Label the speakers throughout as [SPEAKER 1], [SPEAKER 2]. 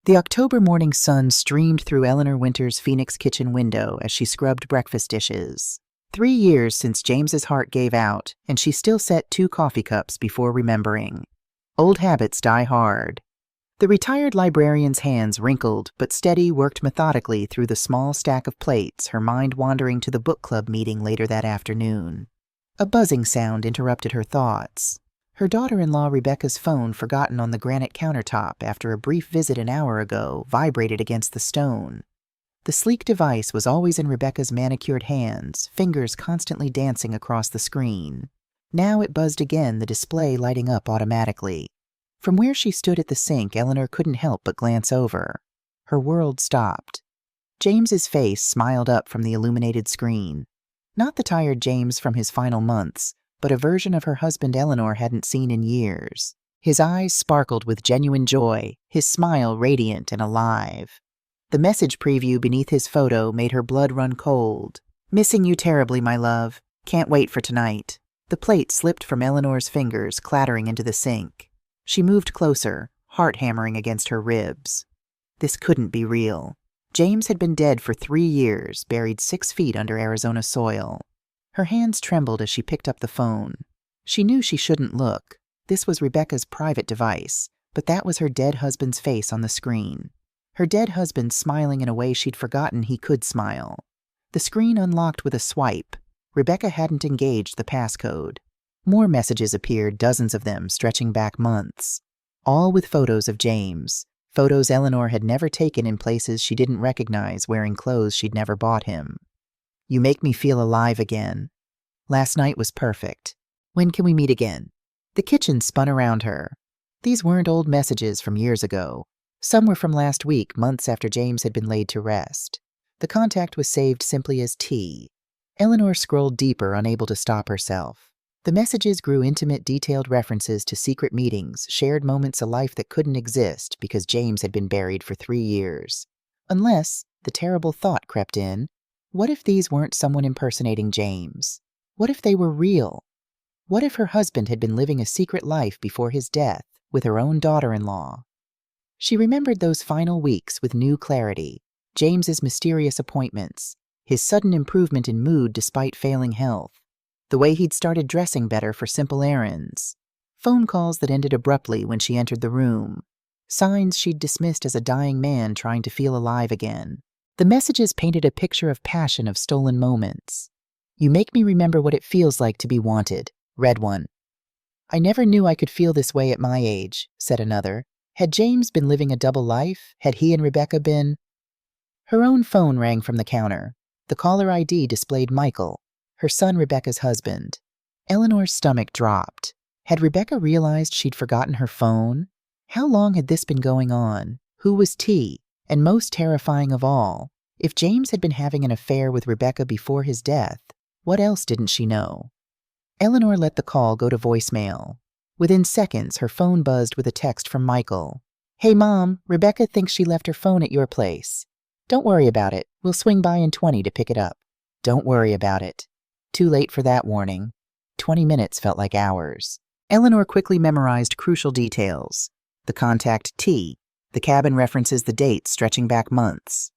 [SPEAKER 1] The October morning sun streamed through Eleanor Winter's Phoenix kitchen window as she scrubbed breakfast dishes. 3 years since James's heart gave out, and she still set 2 coffee cups before remembering. Old habits die hard. The retired librarian's hands, wrinkled but steady, worked methodically through the small stack of plates, her mind wandering to the book club meeting later that afternoon. A buzzing sound interrupted her thoughts. Her daughter-in-law Rebecca's phone, forgotten on the granite countertop after a brief visit an hour ago, vibrated against the stone. The sleek device was always in Rebecca's manicured hands, fingers constantly dancing across the screen. Now it buzzed again, the display lighting up automatically. From where she stood at the sink, Eleanor couldn't help but glance over. Her world stopped. James's face smiled up from the illuminated screen. Not the tired James from his final months, but a version of her husband Eleanor hadn't seen in years. His eyes sparkled with genuine joy, his smile radiant and alive. The message preview beneath his photo made her blood run cold. "Missing you terribly, my love. Can't wait for tonight." The plate slipped from Eleanor's fingers, clattering into the sink. She moved closer, heart hammering against her ribs. This couldn't be real. James had been dead for 3 years, buried 6 feet under Arizona soil. Her hands trembled as she picked up the phone. She knew she shouldn't look. This was Rebecca's private device, but that was her dead husband's face on the screen. Her dead husband smiling in a way she'd forgotten he could smile. The screen unlocked with a swipe. Rebecca hadn't engaged the passcode. More messages appeared, dozens of them, stretching back months. All with photos of James. Photos Eleanor had never taken in places she didn't recognize, wearing clothes she'd never bought him. "You make me feel alive again. Last night was perfect. When can we meet again?" The kitchen spun around her. These weren't old messages from years ago. Some were from last week, months after James had been laid to rest. The contact was saved simply as T. Eleanor scrolled deeper, unable to stop herself. The messages grew intimate, detailed references to secret meetings, shared moments of life that couldn't exist because James had been buried for 3 years. Unless, the terrible thought crept in, what if these weren't someone impersonating James? What if they were real? What if her husband had been living a secret life before his death with her own daughter-in-law? She remembered those final weeks with new clarity. James's mysterious appointments, his sudden improvement in mood despite failing health, the way he'd started dressing better for simple errands, phone calls that ended abruptly when she entered the room, signs she'd dismissed as a dying man trying to feel alive again. The messages painted a picture of passion, of stolen moments. "You make me remember what it feels like to be wanted," read one. "I never knew I could feel this way at my age," said another. Had James been living a double life? Had he and Rebecca been? Her own phone rang from the counter. The caller ID displayed Michael, her son Rebecca's husband. Eleanor's stomach dropped. Had Rebecca realized she'd forgotten her phone? How long had this been going on? Who was T? And most terrifying of all, if James had been having an affair with Rebecca before his death, what else didn't she know? Eleanor let the call go to voicemail. Within seconds, her phone buzzed with a text from Michael. "Hey, Mom, Rebecca thinks she left her phone at your place. Don't worry about it. We'll swing by in 20 to pick it up." Don't worry about it. Too late for that warning. 20 minutes felt like hours. Eleanor quickly memorized crucial details. The contact T. The cabin references the dates stretching back months.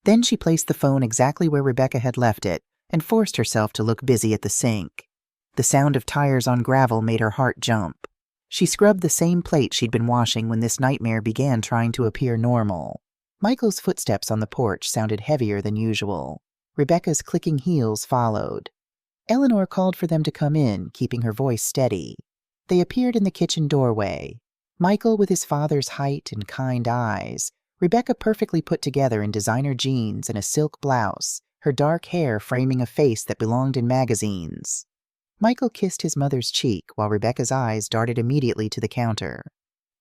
[SPEAKER 1] Then she placed the phone exactly where Rebecca had left it and forced herself to look busy at the sink. The sound of tires on gravel made her heart jump. She scrubbed the same plate she'd been washing when this nightmare began trying to appear normal. Michael's footsteps on the porch sounded heavier than usual. Rebecca's clicking heels followed. Eleanor called for them to come in, keeping her voice steady. They appeared in the kitchen doorway. Michael with his father's height and kind eyes, Rebecca perfectly put together in designer jeans and a silk blouse, her dark hair framing a face that belonged in magazines. Michael kissed his mother's cheek while Rebecca's eyes darted immediately to the counter.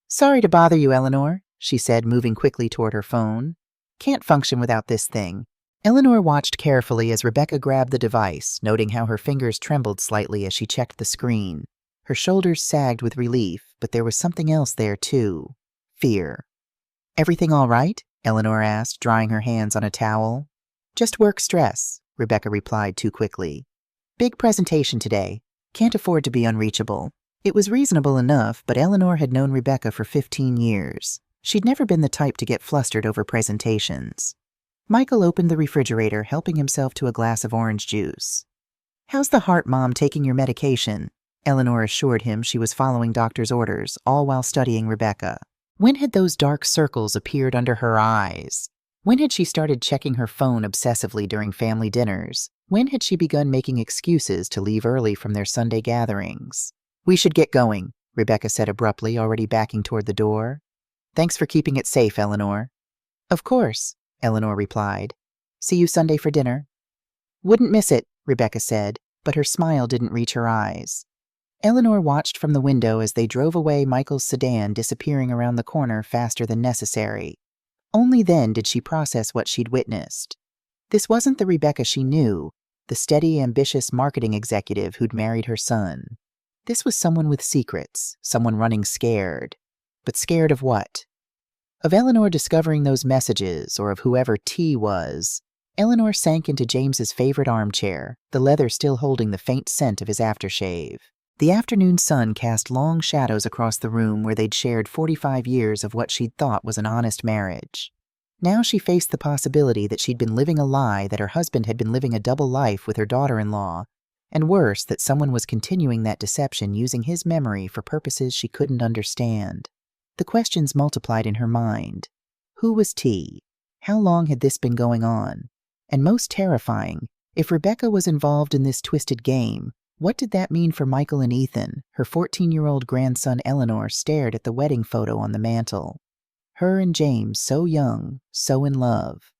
[SPEAKER 1] "Sorry to bother you, Eleanor," she said, moving quickly toward her phone. "Can't function without this thing." Eleanor watched carefully as Rebecca grabbed the device, noting how her fingers trembled slightly as she checked the screen. Her shoulders sagged with relief, but there was something else there too. Fear. "Everything all right?" Eleanor asked, drying her hands on a towel. "Just work stress," Rebecca replied too quickly. "Big presentation today. Can't afford to be unreachable." It was reasonable enough, but Eleanor had known Rebecca for 15 years. She'd never been the type to get flustered over presentations. Michael opened the refrigerator, helping himself to a glass of orange juice. "How's the heart, Mom, taking your medication?" Eleanor assured him she was following doctor's orders, all while studying Rebecca. When had those dark circles appeared under her eyes? When had she started checking her phone obsessively during family dinners? When had she begun making excuses to leave early from their Sunday gatherings? "We should get going," Rebecca said abruptly, already backing toward the door. "Thanks for keeping it safe, Eleanor." "Of course," Eleanor replied. "See you Sunday for dinner." "Wouldn't miss it," Rebecca said, but her smile didn't reach her eyes. Eleanor watched from the window as they drove away, Michael's sedan disappearing around the corner faster than necessary. Only then did she process what she'd witnessed. This wasn't the Rebecca she knew, the steady, ambitious marketing executive who'd married her son. This was someone with secrets, someone running scared. But scared of what? Of Eleanor discovering those messages, or of whoever T was. Eleanor sank into James's favorite armchair, the leather still holding the faint scent of his aftershave. The afternoon sun cast long shadows across the room where they'd shared 45 years of what she'd thought was an honest marriage. Now she faced the possibility that she'd been living a lie, that her husband had been living a double life with her daughter-in-law, and worse, that someone was continuing that deception using his memory for purposes she couldn't understand. The questions multiplied in her mind. Who was T? How long had this been going on? And most terrifying, if Rebecca was involved in this twisted game, what did that mean for Michael and Ethan? Her 14-year-old grandson Eleanor stared at the wedding photo on the mantel. Her and James, so young, so in love.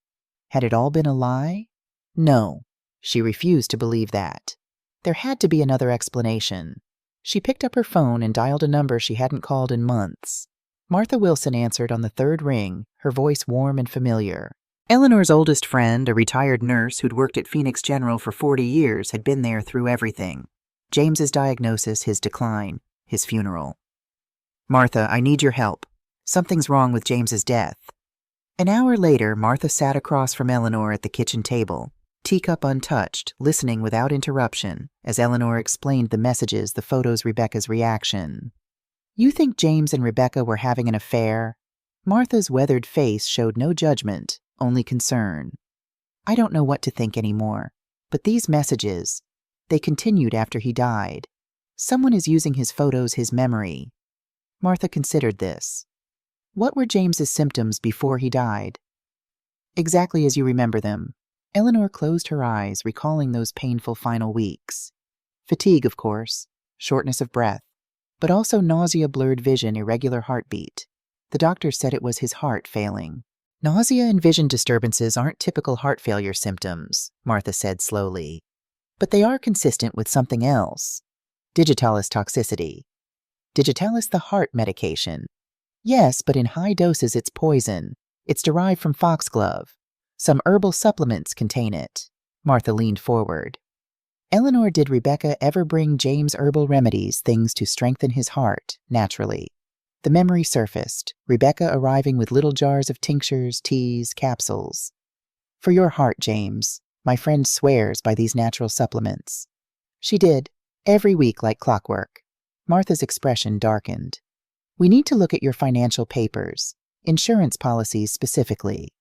[SPEAKER 1] Had it all been a lie? No, she refused to believe that. There had to be another explanation. She picked up her phone and dialed a number she hadn't called in months. Martha Wilson answered on the third ring, her voice warm and familiar. Eleanor's oldest friend, a retired nurse who'd worked at Phoenix General for 40 years, had been there through everything. James's diagnosis, his decline, his funeral. "Martha, I need your help. Something's wrong with James's death." An hour later, Martha sat across from Eleanor at the kitchen table, teacup untouched, listening without interruption, as Eleanor explained the messages, the photos, Rebecca's reaction. "You think James and Rebecca were having an affair?" Martha's weathered face showed no judgment, only concern. "I don't know what to think anymore. But these messages, they continued after he died. Someone is using his photos, his memory." Martha considered this. "What were James's symptoms before he died?" "Exactly as you remember them." Eleanor closed her eyes, recalling those painful final weeks. Fatigue, of course, shortness of breath, but also nausea, blurred vision, irregular heartbeat. The doctor said it was his heart failing. "Nausea and vision disturbances aren't typical heart failure symptoms," Martha said slowly. "But they are consistent with something else. Digitalis toxicity." "Digitalis, the heart medication?" "Yes, but in high doses it's poison. It's derived from foxglove. Some herbal supplements contain it." Martha leaned forward. "Eleanor, did Rebecca ever bring James herbal remedies, things to strengthen his heart, naturally?" The memory surfaced, Rebecca arriving with little jars of tinctures, teas, capsules. "For your heart, James. My friend swears by these natural supplements." She did, every week like clockwork. Martha's expression darkened. "We need to look at your financial papers, insurance policies specifically."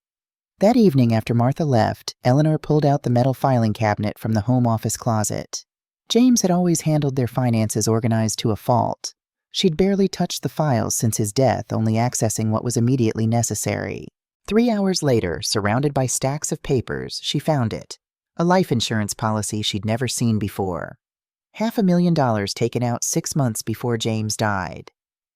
[SPEAKER 1] That evening after Martha left, Eleanor pulled out the metal filing cabinet from the home office closet. James had always handled their finances organized to a fault. She'd barely touched the files since his death, only accessing what was immediately necessary. 3 hours later, surrounded by stacks of papers, she found it. A life insurance policy she'd never seen before. $500,000 taken out 6 months before James died.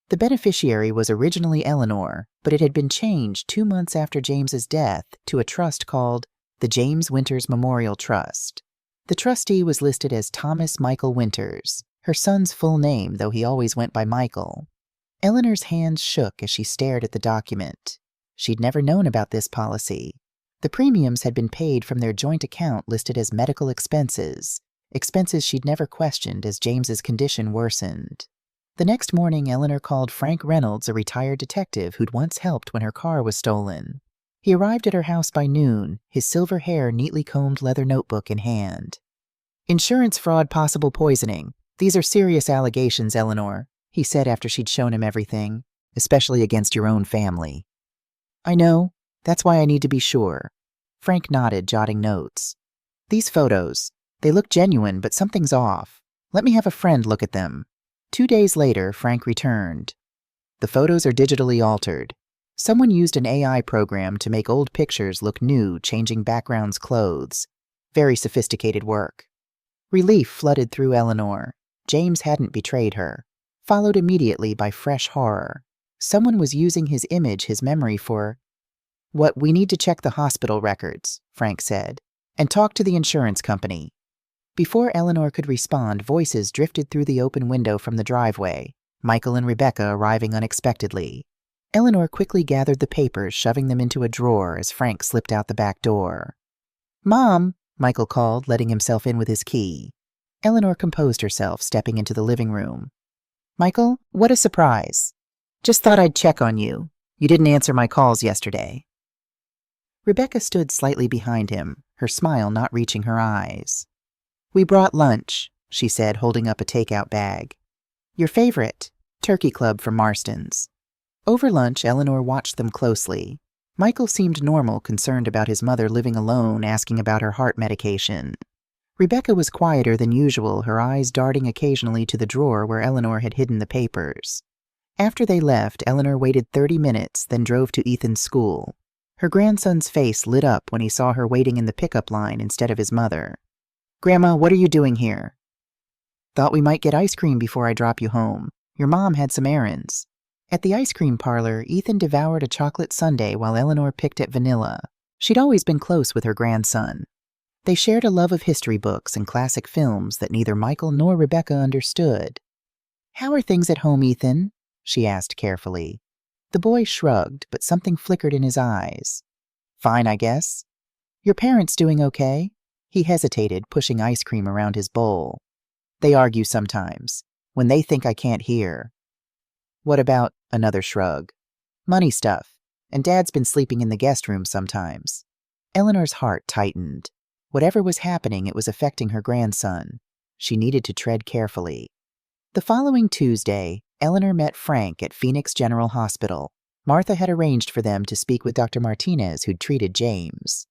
[SPEAKER 1] The beneficiary was originally Eleanor, but it had been changed 2 months after James's death to a trust called the James Winters Memorial Trust. The trustee was listed as Thomas Michael Winters, her son's full name, though he always went by Michael. Eleanor's hands shook as she stared at the document. She'd never known about this policy. The premiums had been paid from their joint account listed as medical expenses, expenses she'd never questioned as James's condition worsened. The next morning, Eleanor called Frank Reynolds, a retired detective who'd once helped when her car was stolen. He arrived at her house by noon, his silver hair neatly combed, leather notebook in hand. "Insurance fraud, possible poisoning. These are serious allegations, Eleanor," he said after she'd shown him everything. especially against your own family. I know. That's why I need to be sure. Frank nodded, jotting notes. These photos, they look genuine, but something's off. Let me have a friend look at them. 2 days later, Frank returned. The photos are digitally altered. Someone used an AI program to make old pictures look new, changing backgrounds, clothes. Very sophisticated work. Relief flooded through Eleanor. James hadn't betrayed her. Followed immediately by fresh horror. Someone was using his image, his memory for... We need to check the hospital records, Frank said, and talk to the insurance company. Before Eleanor could respond, voices drifted through the open window from the driveway, Michael and Rebecca arriving unexpectedly. Eleanor quickly gathered the papers, shoving them into a drawer as Frank slipped out the back door. Mom, Michael called, letting himself in with his key. Eleanor composed herself, stepping into the living room. Michael, what a surprise. Just thought I'd check on you. You didn't answer my calls yesterday. Rebecca stood slightly behind him, her smile not reaching her eyes. We brought lunch, she said, holding up a takeout bag. Your favorite, turkey club from Marston's. Over lunch, Eleanor watched them closely. Michael seemed normal, concerned about his mother living alone, asking about her heart medication. Rebecca was quieter than usual, her eyes darting occasionally to the drawer where Eleanor had hidden the papers. After they left, Eleanor waited 30 minutes, then drove to Ethan's school. Her grandson's face lit up when he saw her waiting in the pickup line instead of his mother. Grandma, what are you doing here? Thought we might get ice cream before I drop you home. Your mom had some errands. At the ice cream parlor, Ethan devoured a chocolate sundae while Eleanor picked at vanilla. She'd always been close with her grandson. They shared a love of history books and classic films that neither Michael nor Rebecca understood. How are things at home, Ethan? She asked carefully. The boy shrugged, but something flickered in his eyes. Fine, I guess. Your parents doing okay? He hesitated, pushing ice cream around his bowl. They argue sometimes, when they think I can't hear. What about, another shrug? Money stuff, and Dad's been sleeping in the guest room sometimes. Eleanor's heart tightened. Whatever was happening, it was affecting her grandson. She needed to tread carefully. The following Tuesday, Eleanor met Frank at Phoenix General Hospital. Martha had arranged for them to speak with Dr. Martinez, who'd treated James.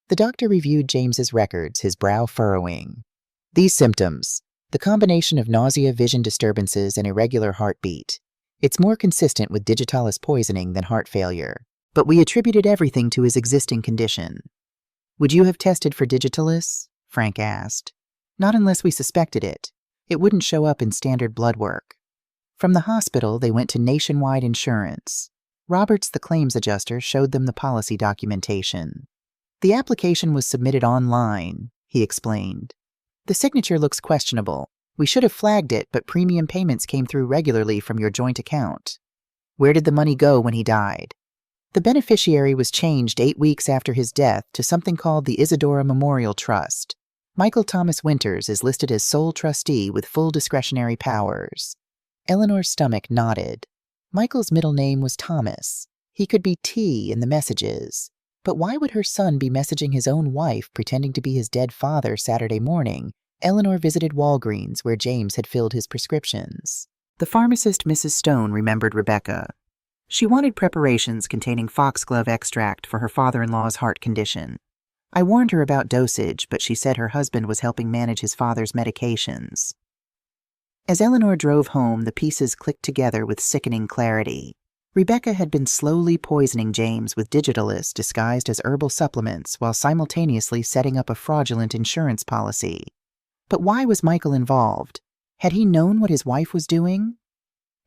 [SPEAKER 1] The doctor reviewed James's records, his brow furrowing. These symptoms, the combination of nausea, vision disturbances, and irregular heartbeat. It's more consistent with digitalis poisoning than heart failure, but we attributed everything to his existing condition. Would you have tested for digitalis? Frank asked. Not unless we suspected it. It wouldn't show up in standard blood work. From the hospital, they went to Nationwide Insurance. Roberts, the claims adjuster, showed them the policy documentation. The application was submitted online, he explained. The signature looks questionable. We should have flagged it, but premium payments came through regularly from your joint account. Where did the money go when he died? The beneficiary was changed 8 weeks after his death to something called the Isadora Memorial Trust. Michael Thomas Winters is listed as sole trustee with full discretionary powers. Eleanor's stomach nodded. Michael's middle name was Thomas. He could be T in the messages. But why would her son be messaging his own wife pretending to be his dead father Saturday morning? Eleanor visited Walgreens where James had filled his prescriptions. The pharmacist, Mrs. Stone, remembered Rebecca. She wanted preparations containing foxglove extract for her father-in-law's heart condition. I warned her about dosage, but she said her husband was helping manage his father's medications. As Eleanor drove home, the pieces clicked together with sickening clarity. Rebecca had been slowly poisoning James with digitalis disguised as herbal supplements while simultaneously setting up a fraudulent insurance policy. But why was Michael involved? Had he known what his wife was doing?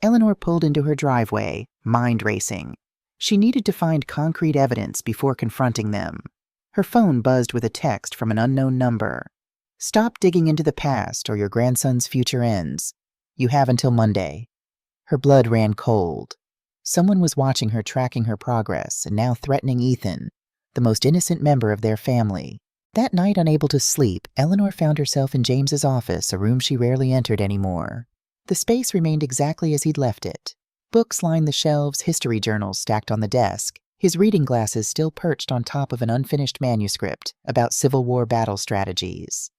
[SPEAKER 1] Eleanor pulled into her driveway, mind racing. She needed to find concrete evidence before confronting them. Her phone buzzed with a text from an unknown number. Stop digging into the past or your grandson's future ends. You have until Monday. Her blood ran cold. Someone was watching her, tracking her progress, and now threatening Ethan, the most innocent member of their family. That night, unable to sleep, Eleanor found herself in James's office, a room she rarely entered anymore. The space remained exactly as he'd left it. Books lined the shelves, history journals stacked on the desk, his reading glasses still perched on top of an unfinished manuscript about Civil War battle strategies.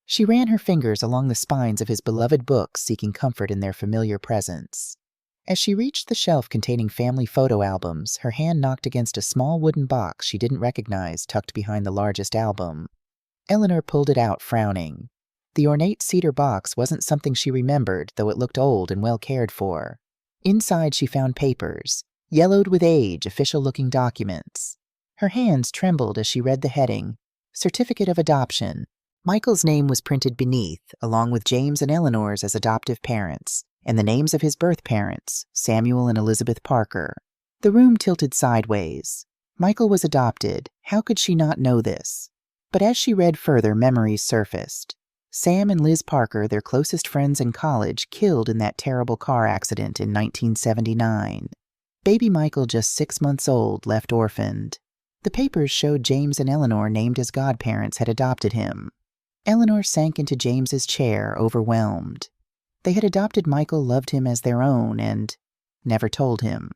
[SPEAKER 1] She ran her fingers along the spines of his beloved books, seeking comfort in their familiar presence. As she reached the shelf containing family photo albums, her hand knocked against a small wooden box she didn't recognize tucked behind the largest album. Eleanor pulled it out, frowning. The ornate cedar box wasn't something she remembered, though it looked old and well cared for. Inside she found papers, yellowed with age, official-looking documents. Her hands trembled as she read the heading, Certificate of Adoption. Michael's name was printed beneath, along with James and Eleanor's as adoptive parents, and the names of his birth parents, Samuel and Elizabeth Parker. The room tilted sideways. Michael was adopted. How could she not know this? But as she read further, memories surfaced. Sam and Liz Parker, their closest friends in college, killed in that terrible car accident in 1979. Baby Michael, just 6 months old, left orphaned. The papers showed James and Eleanor, named as godparents, had adopted him. Eleanor sank into James's chair, overwhelmed. They had adopted Michael, loved him as their own, and never told him.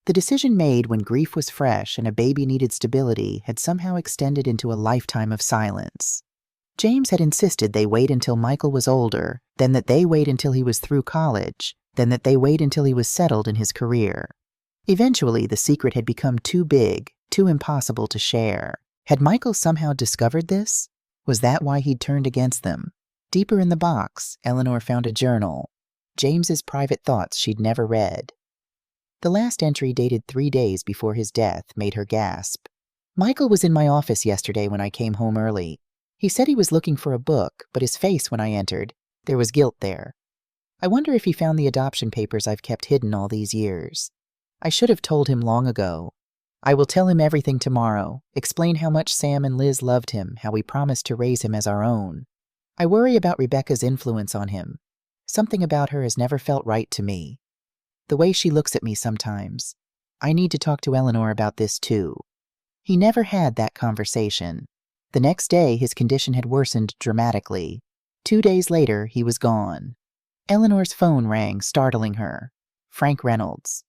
[SPEAKER 1] The decision made when grief was fresh and a baby needed stability had somehow extended into a lifetime of silence. James had insisted they wait until Michael was older, then that they wait until he was through college, then that they wait until he was settled in his career. Eventually, the secret had become too big, too impossible to share. Had Michael somehow discovered this? Was that why he'd turned against them? Deeper in the box, Eleanor found a journal. James's private thoughts she'd never read. The last entry, dated 3 days before his death, made her gasp. Michael was in my office yesterday when I came home early. He said he was looking for a book, but his face when I entered, there was guilt there. I wonder if he found the adoption papers I've kept hidden all these years. I should have told him long ago. I will tell him everything tomorrow, explain how much Sam and Liz loved him, how we promised to raise him as our own. I worry about Rebecca's influence on him. Something about her has never felt right to me. The way she looks at me sometimes. I need to talk to Eleanor about this too. He never had that conversation. The next day, his condition had worsened dramatically. 2 days later, he was gone. Eleanor's phone rang, startling her. Frank Reynolds.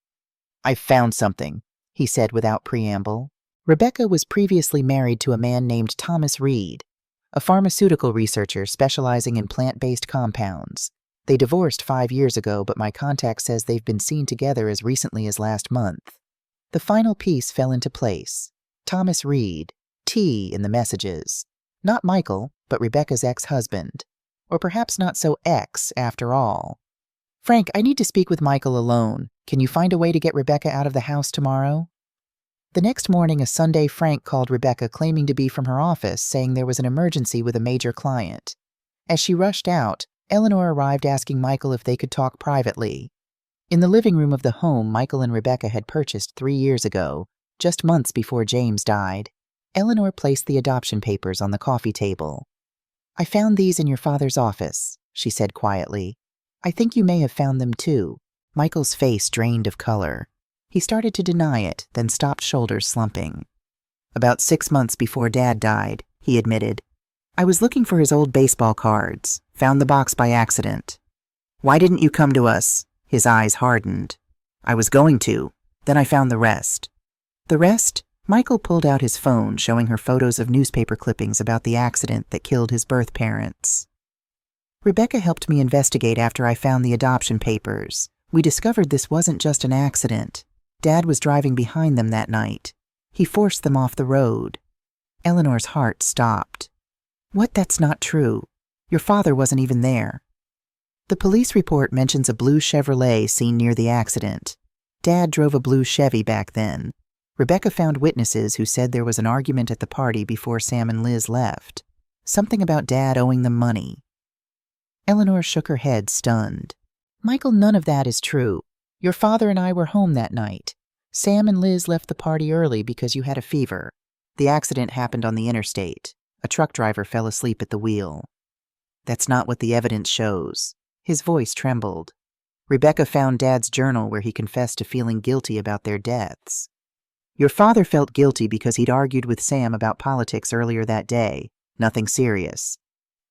[SPEAKER 1] "I've found something," he said without preamble. Rebecca was previously married to a man named Thomas Reed, a pharmaceutical researcher specializing in plant-based compounds. They divorced 5 years ago, but my contact says they've been seen together as recently as last month. The final piece fell into place. Thomas Reed, T in the messages. Not Michael, but Rebecca's ex-husband. Or perhaps not so ex, after all. "Frank, I need to speak with Michael alone. Can you find a way to get Rebecca out of the house tomorrow?" The next morning, a Sunday, Frank called Rebecca, claiming to be from her office, saying there was an emergency with a major client. As she rushed out, Eleanor arrived asking Michael if they could talk privately. In the living room of the home Michael and Rebecca had purchased 3 years ago, just months before James died, Eleanor placed the adoption papers on the coffee table. "I found these in your father's office," she said quietly. "I think you may have found them too." Michael's face drained of color. He started to deny it, then stopped, shoulders slumping. "About 6 months before Dad died," he admitted. "I was looking for his old baseball cards, found the box by accident." "Why didn't you come to us?" His eyes hardened. "I was going to. Then I found the rest." "The rest?" Michael pulled out his phone, showing her photos of newspaper clippings about the accident that killed his birth parents. "Rebecca helped me investigate after I found the adoption papers. We discovered this wasn't just an accident. Dad was driving behind them that night. He forced them off the road." Eleanor's heart stopped. "What? That's not true. Your father wasn't even there." "The police report mentions a blue Chevrolet seen near the accident. Dad drove a blue Chevy back then. Rebecca found witnesses who said there was an argument at the party before Sam and Liz left. Something about Dad owing them money." Eleanor shook her head, stunned. "Michael, none of that is true. Your father and I were home that night. Sam and Liz left the party early because you had a fever. The accident happened on the interstate. A truck driver fell asleep at the wheel." "That's not what the evidence shows." His voice trembled. "Rebecca found Dad's journal where he confessed to feeling guilty about their deaths. Your father felt guilty because he'd argued with Sam about politics earlier that day. Nothing serious.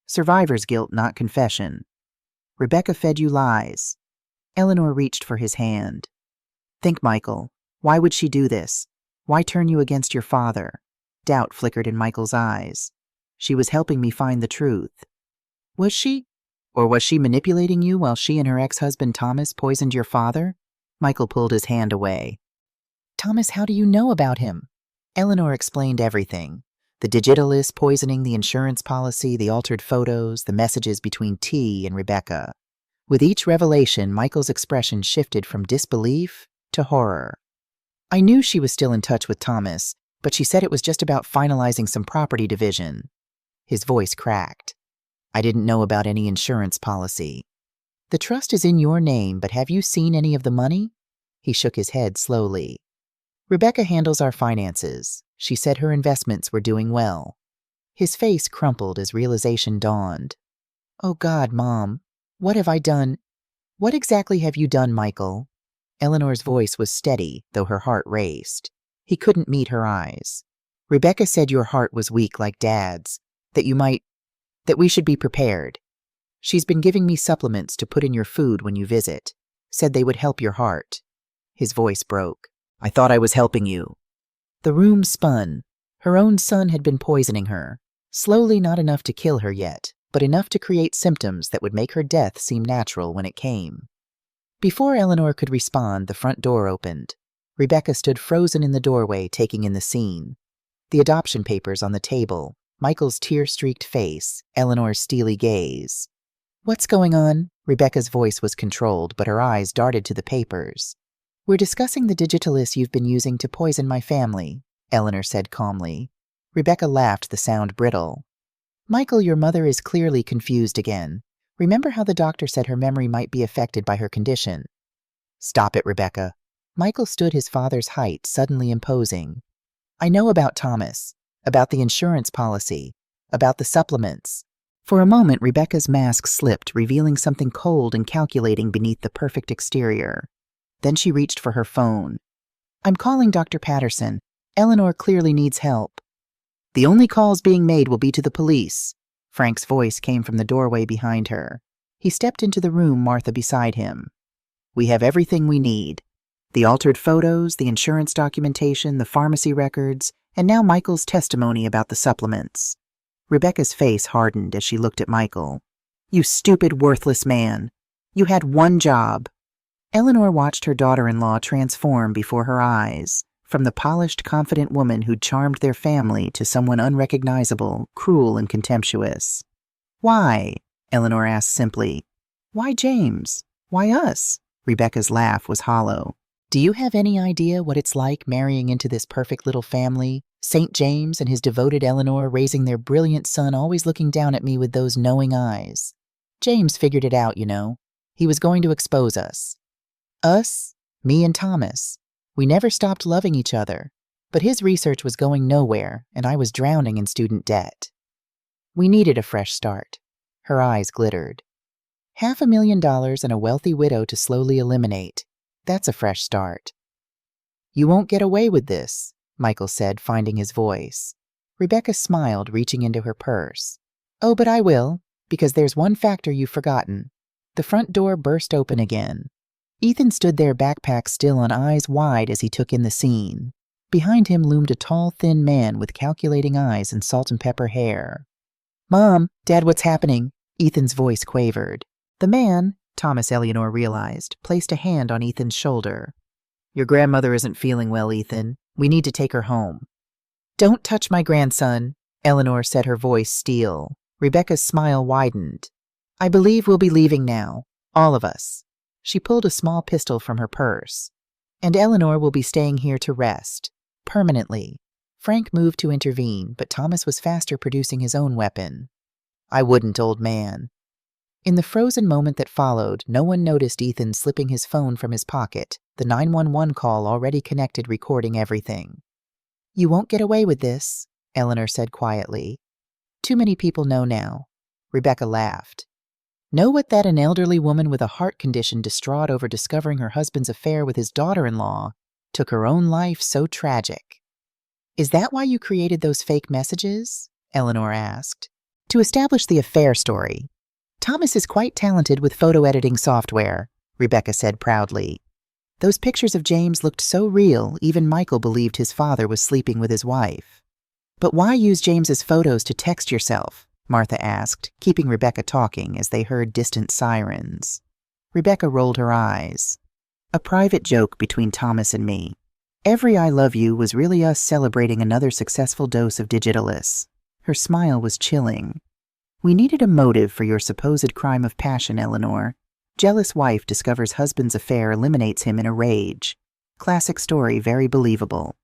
[SPEAKER 1] Survivor's guilt, not confession. Rebecca fed you lies." Eleanor reached for his hand. "Think, Michael. Why would she do this? Why turn you against your father?" Doubt flickered in Michael's eyes. "She was helping me find the truth." "Was she? Or was she manipulating you while she and her ex-husband Thomas poisoned your father?" Michael pulled his hand away. Thomas, how do you know about him? Eleanor explained everything. The digitalist poisoning the insurance policy, the altered photos, the messages between T and Rebecca. With each revelation, Michael's expression shifted from disbelief to horror. I knew she was still in touch with Thomas, but she said it was just about finalizing some property division. His voice cracked. I didn't know about any insurance policy. The trust is in your name, but have you seen any of the money? He shook his head slowly. Rebecca handles our finances. She said her investments were doing well. His face crumpled as realization dawned. Oh God, Mom, what have I done? What exactly have you done, Michael? Eleanor's voice was steady, though her heart raced. He couldn't meet her eyes. Rebecca said your heart was weak like Dad's, that we should be prepared. She's been giving me supplements to put in your food when you visit. Said they would help your heart. His voice broke. I thought I was helping you. The room spun. Her own son had been poisoning her. Slowly, not enough to kill her yet, but enough to create symptoms that would make her death seem natural when it came. Before Eleanor could respond, the front door opened. Rebecca stood frozen in the doorway, taking in the scene. The adoption papers on the table, Michael's tear-streaked face, Eleanor's steely gaze. What's going on? Rebecca's voice was controlled, but her eyes darted to the papers. We're discussing the digitalist you've been using to poison my family, Eleanor said calmly. Rebecca laughed, the sound brittle. Michael, your mother is clearly confused again. Remember how the doctor said her memory might be affected by her condition? Stop it, Rebecca. Michael stood his father's height, suddenly imposing. I know about Thomas, about the insurance policy, about the supplements. For a moment, Rebecca's mask slipped, revealing something cold and calculating beneath the perfect exterior. Then she reached for her phone. I'm calling Dr. Patterson. Eleanor clearly needs help. The only calls being made will be to the police. Frank's voice came from the doorway behind her. He stepped into the room, Martha beside him. We have everything we need. The altered photos, the insurance documentation, the pharmacy records, and now Michael's testimony about the supplements. Rebecca's face hardened as she looked at Michael. You stupid, worthless man. You had one job. Eleanor watched her daughter-in-law transform before her eyes, from the polished, confident woman who'd charmed their family to someone unrecognizable, cruel, and contemptuous. Why? Eleanor asked simply. Why James? Why us? Rebecca's laugh was hollow. Do you have any idea what it's like marrying into this perfect little family? St. James and his devoted Eleanor raising their brilliant son, always looking down at me with those knowing eyes. James figured it out, you know. He was going to expose us. Us? Me and Thomas. We never stopped loving each other. But his research was going nowhere, and I was drowning in student debt. We needed a fresh start. Her eyes glittered. $500,000 and a wealthy widow to slowly eliminate. That's a fresh start. You won't get away with this, Michael said, finding his voice. Rebecca smiled, reaching into her purse. Oh, but I will, because there's one factor you've forgotten. The front door burst open again. Ethan stood there, backpack still on, eyes wide as he took in the scene. Behind him loomed a tall, thin man with calculating eyes and salt and pepper hair. Mom, Dad, what's happening? Ethan's voice quavered. The man, Thomas Eleanor realized, placed a hand on Ethan's shoulder. Your grandmother isn't feeling well, Ethan. We need to take her home. Don't touch my grandson, Eleanor said, her voice steel. Rebecca's smile widened. I believe we'll be leaving now. All of us. She pulled a small pistol from her purse. And Eleanor will be staying here to rest. Permanently. Frank moved to intervene, but Thomas was faster, producing his own weapon. I wouldn't, old man. In the frozen moment that followed, no one noticed Ethan slipping his phone from his pocket, the 911 call already connected, recording everything. You won't get away with this, Eleanor said quietly. Too many people know now. Rebecca laughed. Know what that an elderly woman with a heart condition, distraught over discovering her husband's affair with his daughter-in-law, took her own life so tragic. Is that why you created those fake messages? Eleanor asked. To establish the affair story. Thomas is quite talented with photo editing software, Rebecca said proudly. Those pictures of James looked so real, even Michael believed his father was sleeping with his wife. But why use James's photos to text yourself? Martha asked, keeping Rebecca talking as they heard distant sirens. Rebecca rolled her eyes. A private joke between Thomas and me. Every I love you was really us celebrating another successful dose of digitalis. Her smile was chilling. We needed a motive for your supposed crime of passion, Eleanor. Jealous wife discovers husband's affair eliminates him in a rage. Classic story, very believable.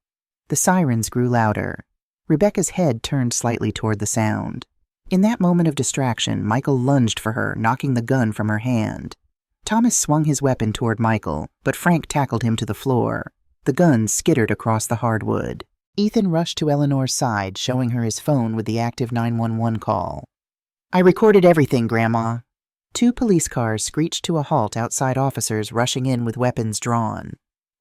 [SPEAKER 1] The sirens grew louder. Rebecca's head turned slightly toward the sound. In that moment of distraction, Michael lunged for her, knocking the gun from her hand. Thomas swung his weapon toward Michael, but Frank tackled him to the floor. The gun skittered across the hardwood. Ethan rushed to Eleanor's side, showing her his phone with the active 911 call. I recorded everything, Grandma. 2 police cars screeched to a halt outside officers rushing in with weapons drawn.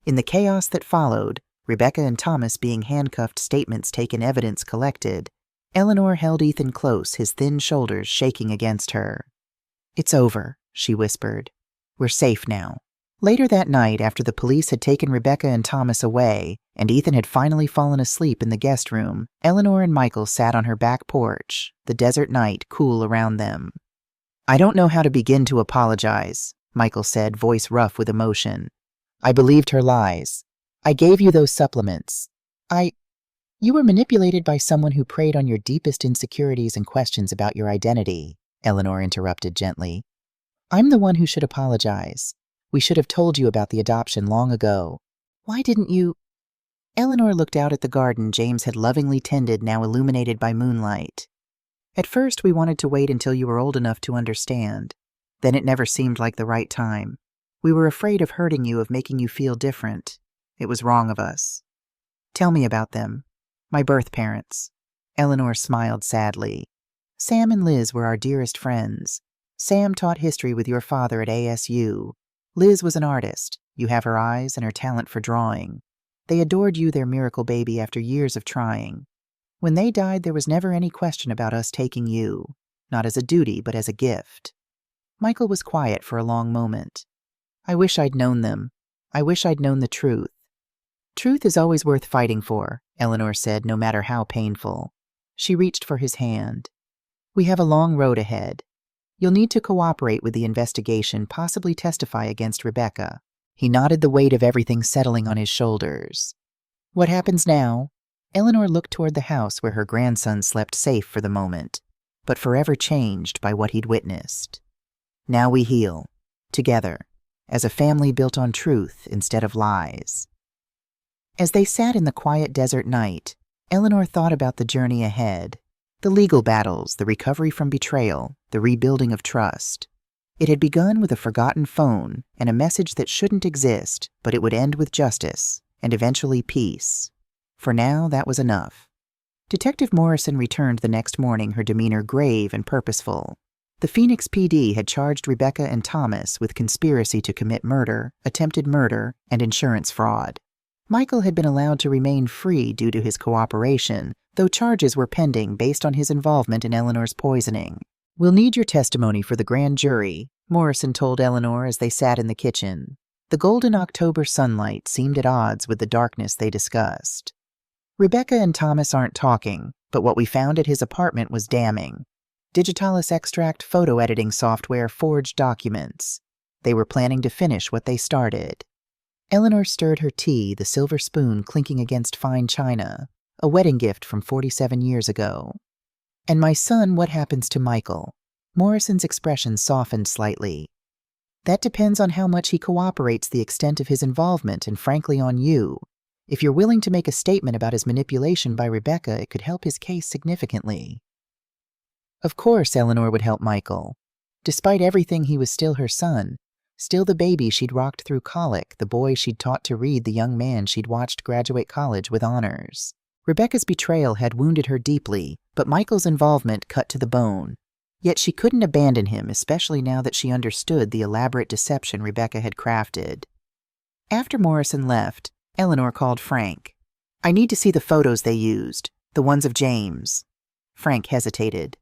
[SPEAKER 1] In the chaos that followed, Rebecca and Thomas being handcuffed, statements taken, evidence collected, Eleanor held Ethan close, his thin shoulders shaking against her. It's over, she whispered. We're safe now. Later that night, after the police had taken Rebecca and Thomas away, and Ethan had finally fallen asleep in the guest room, Eleanor and Michael sat on her back porch, the desert night cool around them. I don't know how to begin to apologize, Michael said, voice rough with emotion. I believed her lies. I gave you those supplements. You were manipulated by someone who preyed on your deepest insecurities and questions about your identity, Eleanor interrupted gently. I'm the one who should apologize. We should have told you about the adoption long ago. Why didn't you? Eleanor looked out at the garden James had lovingly tended, now illuminated by moonlight. At first, we wanted to wait until you were old enough to understand. Then it never seemed like the right time. We were afraid of hurting you, of making you feel different. It was wrong of us. Tell me about them. My birth parents. Eleanor smiled sadly. Sam and Liz were our dearest friends. Sam taught history with your father at ASU. Liz was an artist. You have her eyes and her talent for drawing. They adored you, their miracle baby, after years of trying. When they died, there was never any question about us taking you. Not as a duty, but as a gift. Michael was quiet for a long moment. I wish I'd known them. I wish I'd known the truth. Truth is always worth fighting for, Eleanor said, no matter how painful. She reached for his hand. We have a long road ahead. You'll need to cooperate with the investigation, possibly testify against Rebecca. He nodded, the weight of everything settling on his shoulders. What happens now? Eleanor looked toward the house where her grandson slept safe for the moment, but forever changed by what he'd witnessed. Now we heal, together, as a family built on truth instead of lies. As they sat in the quiet desert night, Eleanor thought about the journey ahead, the legal battles, the recovery from betrayal, the rebuilding of trust. It had begun with a forgotten phone and a message that shouldn't exist, but it would end with justice and eventually peace. For now, that was enough. Detective Morrison returned the next morning, her demeanor grave and purposeful. The Phoenix PD had charged Rebecca and Thomas with conspiracy to commit murder, attempted murder, and insurance fraud. Michael had been allowed to remain free due to his cooperation, though charges were pending based on his involvement in Eleanor's poisoning. We'll need your testimony for the grand jury, Morrison told Eleanor as they sat in the kitchen. The golden October sunlight seemed at odds with the darkness they discussed. Rebecca and Thomas aren't talking, but what we found at his apartment was damning. Digitalis extract photo editing software forged documents. They were planning to finish what they started. Eleanor stirred her tea, the silver spoon clinking against fine china, a wedding gift from 47 years ago. And my son, what happens to Michael? Morrison's expression softened slightly. That depends on how much he cooperates, the extent of his involvement, and frankly on you. If you're willing to make a statement about his manipulation by Rebecca, it could help his case significantly. Of course Eleanor would help Michael. Despite everything, he was still her son. Still the baby she'd rocked through colic, the boy she'd taught to read, the young man she'd watched graduate college with honors. Rebecca's betrayal had wounded her deeply, but Michael's involvement cut to the bone. Yet she couldn't abandon him, especially now that she understood the elaborate deception Rebecca had crafted. After Morrison left, Eleanor called Frank. I need to see the photos they used, the ones of James. Frank hesitated.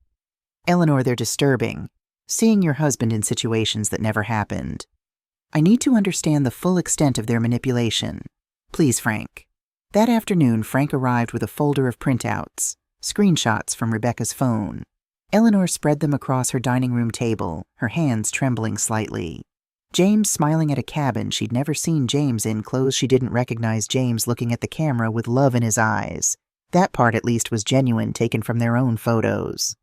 [SPEAKER 1] Eleanor, they're disturbing. Seeing your husband in situations that never happened. I need to understand the full extent of their manipulation. Please, Frank. That afternoon, Frank arrived with a folder of printouts, screenshots from Rebecca's phone. Eleanor spread them across her dining room table, her hands trembling slightly. James smiling at a cabin she'd never seen James in, clothes she didn't recognize, James looking at the camera with love in his eyes. That part at least was genuine, taken from their own photos.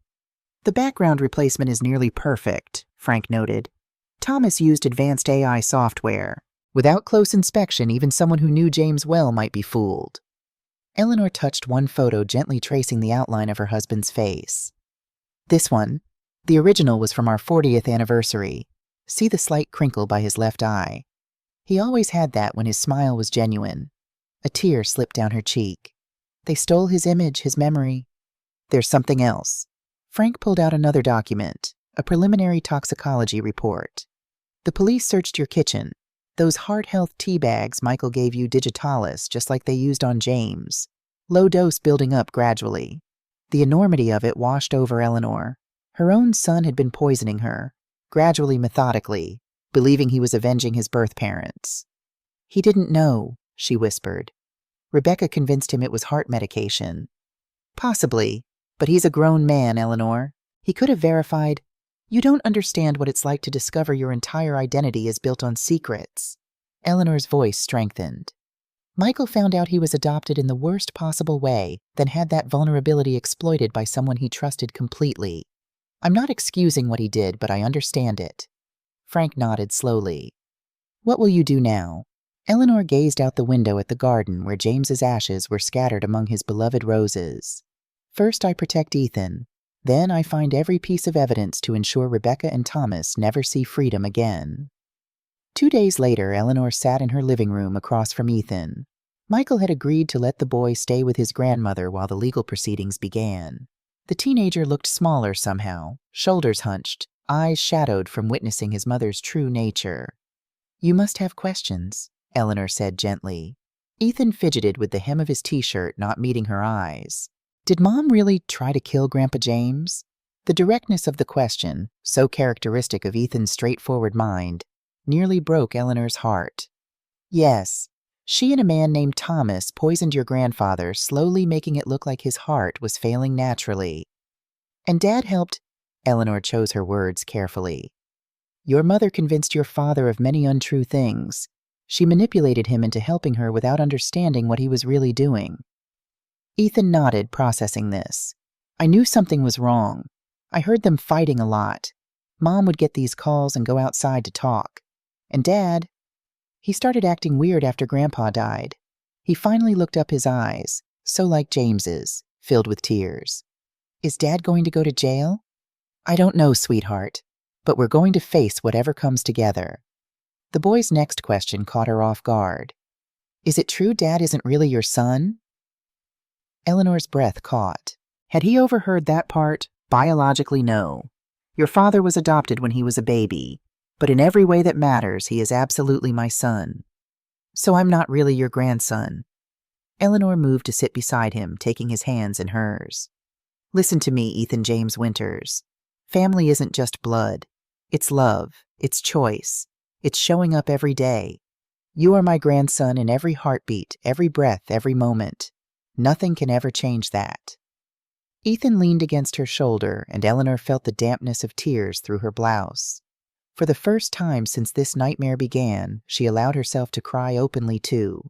[SPEAKER 1] The background replacement is nearly perfect, Frank noted. Thomas used advanced AI software. Without close inspection, even someone who knew James well might be fooled. Eleanor touched one photo, gently tracing the outline of her husband's face. This one. The original was from our 40th anniversary. See the slight crinkle by his left eye. He always had that when his smile was genuine. A tear slipped down her cheek. They stole his image, his memory. There's something else. Frank pulled out another document, a preliminary toxicology report. The police searched your kitchen. Those heart health tea bags Michael gave you digitalis, just like they used on James. Low dose building up gradually. The enormity of it washed over Eleanor. Her own son had been poisoning her, gradually, methodically, believing he was avenging his birth parents. He didn't know, she whispered. Rebecca convinced him it was heart medication. Possibly, but he's a grown man, Eleanor. He could have verified. You don't understand what it's like to discover your entire identity is built on secrets. Eleanor's voice strengthened. Michael found out he was adopted in the worst possible way, then had that vulnerability exploited by someone he trusted completely. I'm not excusing what he did, but I understand it. Frank nodded slowly. What will you do now? Eleanor gazed out the window at the garden where James's ashes were scattered among his beloved roses. First, I protect Ethan. Then I find every piece of evidence to ensure Rebecca and Thomas never see freedom again. 2 days later, Eleanor sat in her living room across from Ethan. Michael had agreed to let the boy stay with his grandmother while the legal proceedings began. The teenager looked smaller somehow, shoulders hunched, eyes shadowed from witnessing his mother's true nature. You must have questions, Eleanor said gently. Ethan fidgeted with the hem of his t-shirt, not meeting her eyes. Did Mom really try to kill Grandpa James? The directness of the question, so characteristic of Ethan's straightforward mind, nearly broke Eleanor's heart. Yes, she and a man named Thomas poisoned your grandfather, slowly making it look like his heart was failing naturally. And Dad helped. Eleanor chose her words carefully. Your mother convinced your father of many untrue things. She manipulated him into helping her without understanding what he was really doing. Ethan nodded, processing this. I knew something was wrong. I heard them fighting a lot. Mom would get these calls and go outside to talk. And Dad, he started acting weird after Grandpa died. He finally looked up, his eyes, so like James's, filled with tears. Is Dad going to go to jail? I don't know, sweetheart, but we're going to face whatever comes together. The boy's next question caught her off guard. Is it true Dad isn't really your son? Eleanor's breath caught. Had he overheard that part? Biologically, no. Your father was adopted when he was a baby, but in every way that matters, he is absolutely my son. So I'm not really your grandson. Eleanor moved to sit beside him, taking his hands in hers. Listen to me, Ethan James Winters. Family isn't just blood. It's love. It's choice. It's showing up every day. You are my grandson in every heartbeat, every breath, every moment. Nothing can ever change that. Ethan leaned against her shoulder, and Eleanor felt the dampness of tears through her blouse. For the first time since this nightmare began, she allowed herself to cry openly too.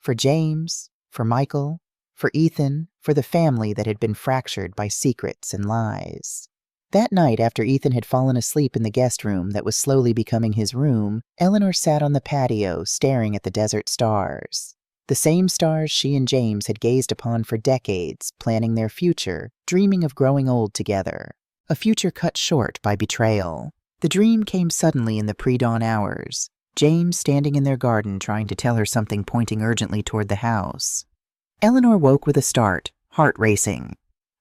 [SPEAKER 1] For James, for Michael, for Ethan, for the family that had been fractured by secrets and lies. That night, after Ethan had fallen asleep in the guest room that was slowly becoming his room, Eleanor sat on the patio staring at the desert stars. The same stars she and James had gazed upon for decades, planning their future, dreaming of growing old together. A future cut short by betrayal. The dream came suddenly in the pre-dawn hours, James standing in their garden trying to tell her something, pointing urgently toward the house. Eleanor woke with a start, heart racing.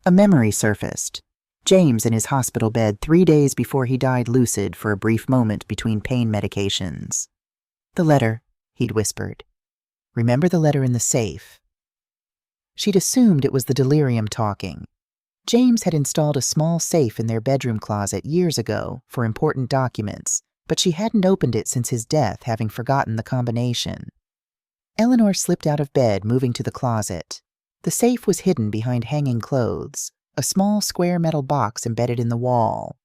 [SPEAKER 1] A memory surfaced. James in his hospital bed 3 days before he died, lucid for a brief moment between pain medications. The letter, he'd whispered. Remember the letter in the safe? She'd assumed it was the delirium talking. James had installed a small safe in their bedroom closet years ago for important documents, but she hadn't opened it since his death, having forgotten the combination. Eleanor slipped out of bed, moving to the closet. The safe was hidden behind hanging clothes, a small square metal box embedded in the wall.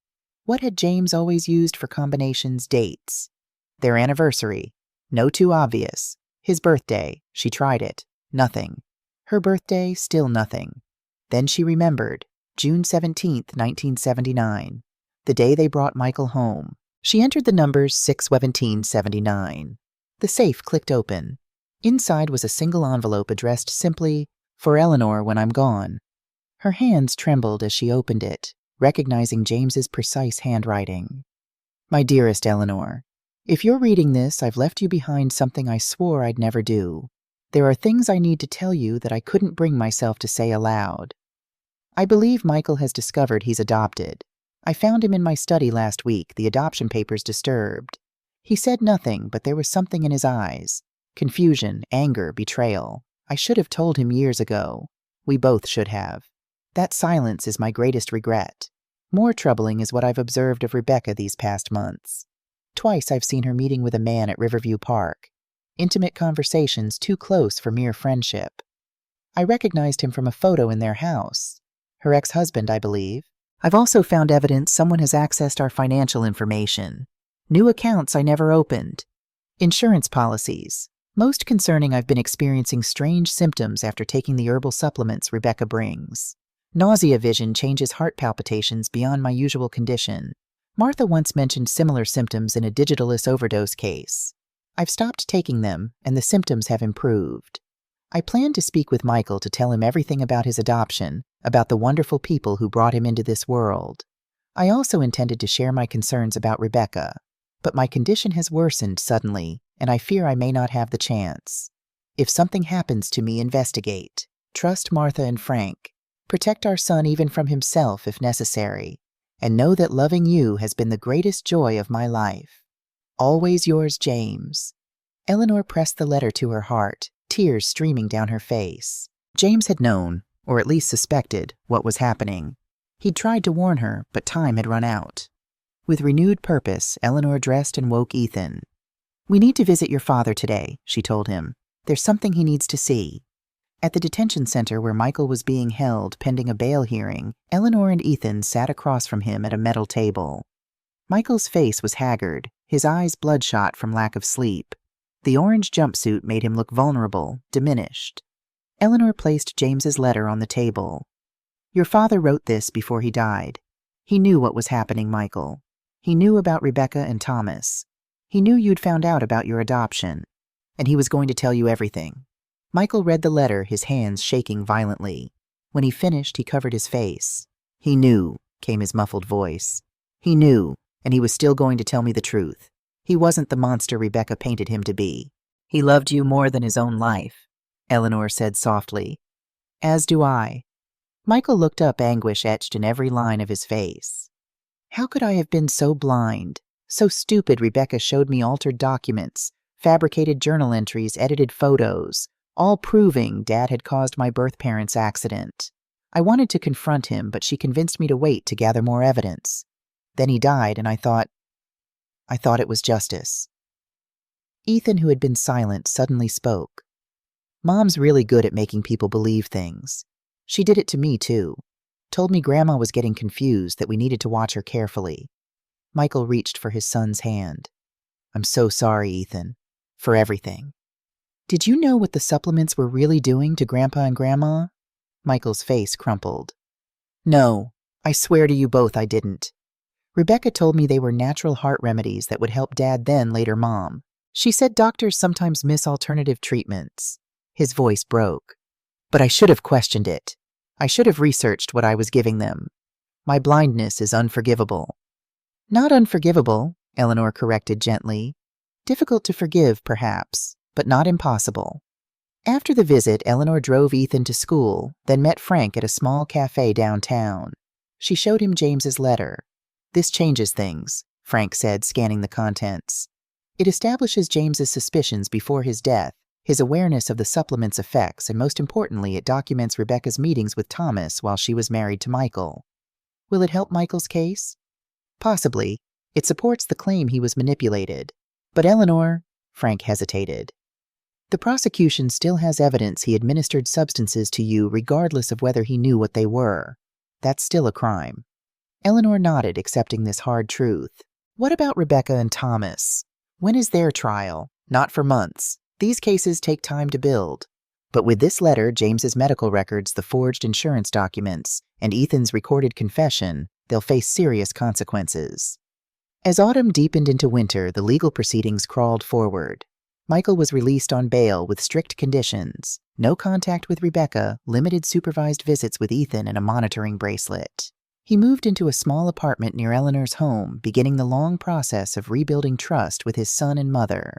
[SPEAKER 1] What had James always used for combinations? Dates. Their anniversary. No too obvious. His birthday. She tried it. Nothing. Her birthday, still nothing. Then she remembered. June 17th, 1979. The day they brought Michael home. She entered the numbers 61779. The safe clicked open. Inside was a single envelope addressed simply, "For Eleanor when I'm gone." Her hands trembled as she opened it, recognizing James's precise handwriting. "My dearest Eleanor, if you're reading this, I've left you behind something I swore I'd never do. There are things I need to tell you that I couldn't bring myself to say aloud. I believe Michael has discovered he's adopted. I found him in my study last week, the adoption papers disturbed. He said nothing, but there was something in his eyes. Confusion, anger, betrayal. I should have told him years ago. We both should have. That silence is my greatest regret. More troubling is what I've observed of Rebecca these past months. Twice I've seen her meeting with a man at Riverview Park. Intimate conversations too close for mere friendship. I recognized him from a photo in their house. Her ex-husband, I believe. I've also found evidence someone has accessed our financial information. New accounts I never opened. Insurance policies. Most concerning, I've been experiencing strange symptoms after taking the herbal supplements Rebecca brings. Nausea vision changes heart palpitations beyond my usual condition. Martha once mentioned similar symptoms in a Digitalis overdose case. I've stopped taking them, and the symptoms have improved. I plan to speak with Michael to tell him everything about his adoption, about the wonderful people who brought him into this world. I also intended to share my concerns about Rebecca, but my condition has worsened suddenly, and I fear I may not have the chance. If something happens to me, investigate. Trust Martha and Frank. Protect our son even from himself if necessary, and know that loving you has been the greatest joy of my life. Always yours, James. Eleanor pressed the letter to her heart, tears streaming down her face. James had known, or at least suspected, what was happening. He'd tried to warn her, but time had run out. With renewed purpose, Eleanor dressed and woke Ethan. "We need to visit your father today," she told him. "There's something he needs to see." At the detention center where Michael was being held pending a bail hearing, Eleanor and Ethan sat across from him at a metal table. Michael's face was haggard, his eyes bloodshot from lack of sleep. The orange jumpsuit made him look vulnerable, diminished. Eleanor placed James's letter on the table. "Your father wrote this before he died. He knew what was happening, Michael. He knew about Rebecca and Thomas. He knew you'd found out about your adoption, and he was going to tell you everything." Michael read the letter, his hands shaking violently. When he finished, he covered his face. "He knew," came his muffled voice. "He knew, and he was still going to tell me the truth. He wasn't the monster Rebecca painted him to be. He loved you more than his own life," Eleanor said softly. "As do I." Michael looked up, anguish etched in every line of his face. "How could I have been so blind? So stupid Rebecca showed me altered documents, fabricated journal entries, edited photos, all proving Dad had caused my birth parents' accident. I wanted to confront him, but she convinced me to wait to gather more evidence. Then he died, and I thought it was justice." Ethan, who had been silent, suddenly spoke. "Mom's really good at making people believe things. She did it to me, too. Told me Grandma was getting confused, that we needed to watch her carefully." Michael reached for his son's hand. "I'm so sorry, Ethan. For everything." "Did you know what the supplements were really doing to Grandpa and Grandma?" Michael's face crumpled. "No, I swear to you both I didn't. Rebecca told me they were natural heart remedies that would help Dad then later Mom. She said doctors sometimes miss alternative treatments." His voice broke. "But I should have questioned it. I should have researched what I was giving them. My blindness is unforgivable." "Not unforgivable," Eleanor corrected gently. "Difficult to forgive, perhaps, but not impossible." After the visit, Eleanor drove Ethan to school, then met Frank at a small cafe downtown. She showed him James's letter. "This changes things," Frank said, scanning the contents. "It establishes James's suspicions before his death, his awareness of the supplement's effects, and most importantly, it documents Rebecca's meetings with Thomas while she was married to Michael. Will it help Michael's case? Possibly. It supports the claim he was manipulated. But Eleanor," Frank hesitated, "the prosecution still has evidence he administered substances to you regardless of whether he knew what they were. That's still a crime." Eleanor nodded, accepting this hard truth. "What about Rebecca and Thomas? When is their trial? Not for months. These cases take time to build. But with this letter, James's medical records, the forged insurance documents, and Ethan's recorded confession, they'll face serious consequences. As autumn deepened into winter, the legal proceedings crawled forward. Michael was released on bail with strict conditions: no contact with Rebecca, limited supervised visits with Ethan, and a monitoring bracelet. He moved into a small apartment near Eleanor's home, beginning the long process of rebuilding trust with his son and mother.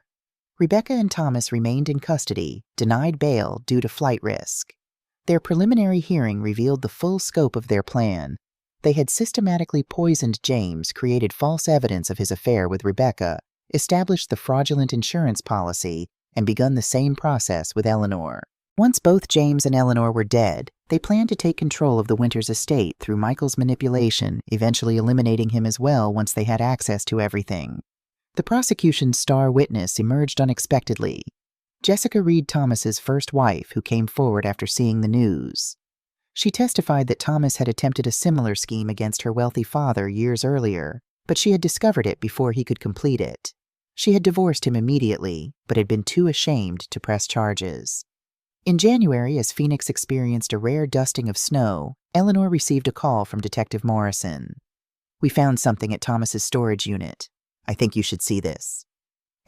[SPEAKER 1] Rebecca and Thomas remained in custody, denied bail due to flight risk. Their preliminary hearing revealed the full scope of their plan. They had systematically poisoned James, created false evidence of his affair with Rebecca, established the fraudulent insurance policy, and begun the same process with Eleanor. Once both James and Eleanor were dead, they planned to take control of the Winters estate through Michael's manipulation, eventually eliminating him as well once they had access to everything. The prosecution's star witness emerged unexpectedly: Jessica Reed Thomas's first wife, who came forward after seeing the news. She testified that Thomas had attempted a similar scheme against her wealthy father years earlier, but she had discovered it before he could complete it. She had divorced him immediately, but had been too ashamed to press charges. In January, as Phoenix experienced a rare dusting of snow, Eleanor received a call from Detective Morrison. "We found something at Thomas's storage unit. I think you should see this."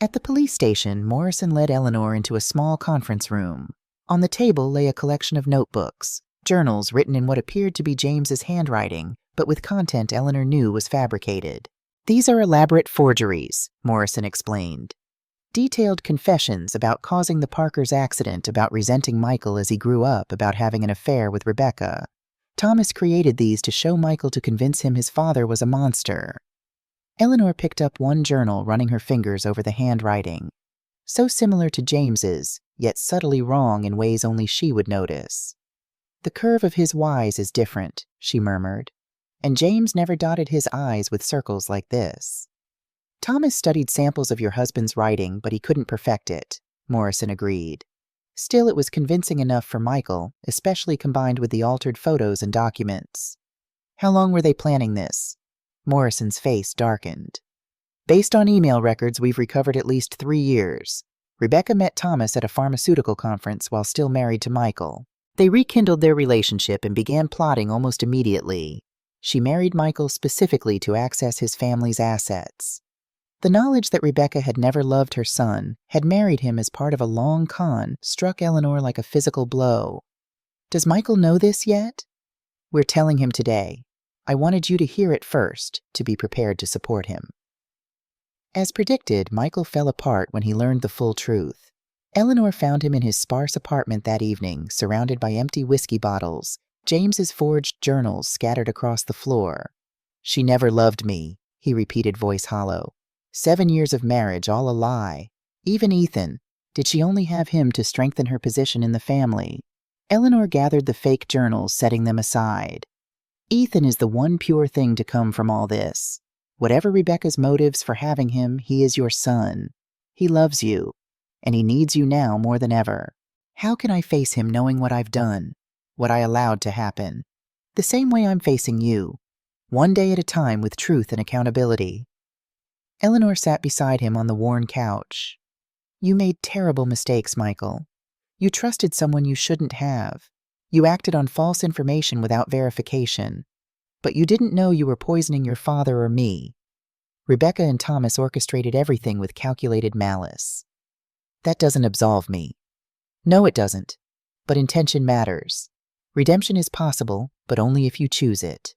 [SPEAKER 1] At the police station, Morrison led Eleanor into a small conference room. On the table lay a collection of notebooks, journals written in what appeared to be James's handwriting, but with content Eleanor knew was fabricated. "These are elaborate forgeries," Morrison explained. Detailed confessions about causing the Parkers' accident, about resenting Michael as he grew up, about having an affair with Rebecca. Thomas created these to show Michael, to convince him his father was a monster. Eleanor picked up one journal, running her fingers over the handwriting. So similar to James's, yet subtly wrong in ways only she would notice. "The curve of his Y's is different," she murmured. "And James never dotted his I's with circles like this." "Thomas studied samples of your husband's writing, but he couldn't perfect it," Morrison agreed. Still, it was convincing enough for Michael, especially combined with the altered photos and documents. "How long were they planning this?" Morrison's face darkened. "Based on email records, we've recovered at least 3 years. Rebecca met Thomas at a pharmaceutical conference while still married to Michael. They rekindled their relationship and began plotting almost immediately. She married Michael specifically to access his family's assets. The knowledge that Rebecca had never loved her son, had married him as part of a long con, struck Eleanor like a physical blow. "Does Michael know this yet?" "We're telling him today. I wanted you to hear it first, to be prepared to support him." As predicted, Michael fell apart when he learned the full truth. Eleanor found him in his sparse apartment that evening, surrounded by empty whiskey bottles, James's forged journals scattered across the floor. "She never loved me," he repeated, voice hollow. 7 years of marriage, all a lie. Even Ethan. Did she only have him to strengthen her position in the family? Eleanor gathered the fake journals, setting them aside. "Ethan is the one pure thing to come from all this. Whatever Rebecca's motives for having him, he is your son. He loves you, and he needs you now more than ever. How can I face him knowing what I've done, what I allowed to happen? The same way I'm facing you, one day at a time, with truth and accountability." Eleanor sat beside him on the worn couch. "You made terrible mistakes, Michael. You trusted someone you shouldn't have. You acted on false information without verification. But you didn't know you were poisoning your father or me. Rebecca and Thomas orchestrated everything with calculated malice. That doesn't absolve me." "No, it doesn't. But intention matters. Redemption is possible, but only if you choose it."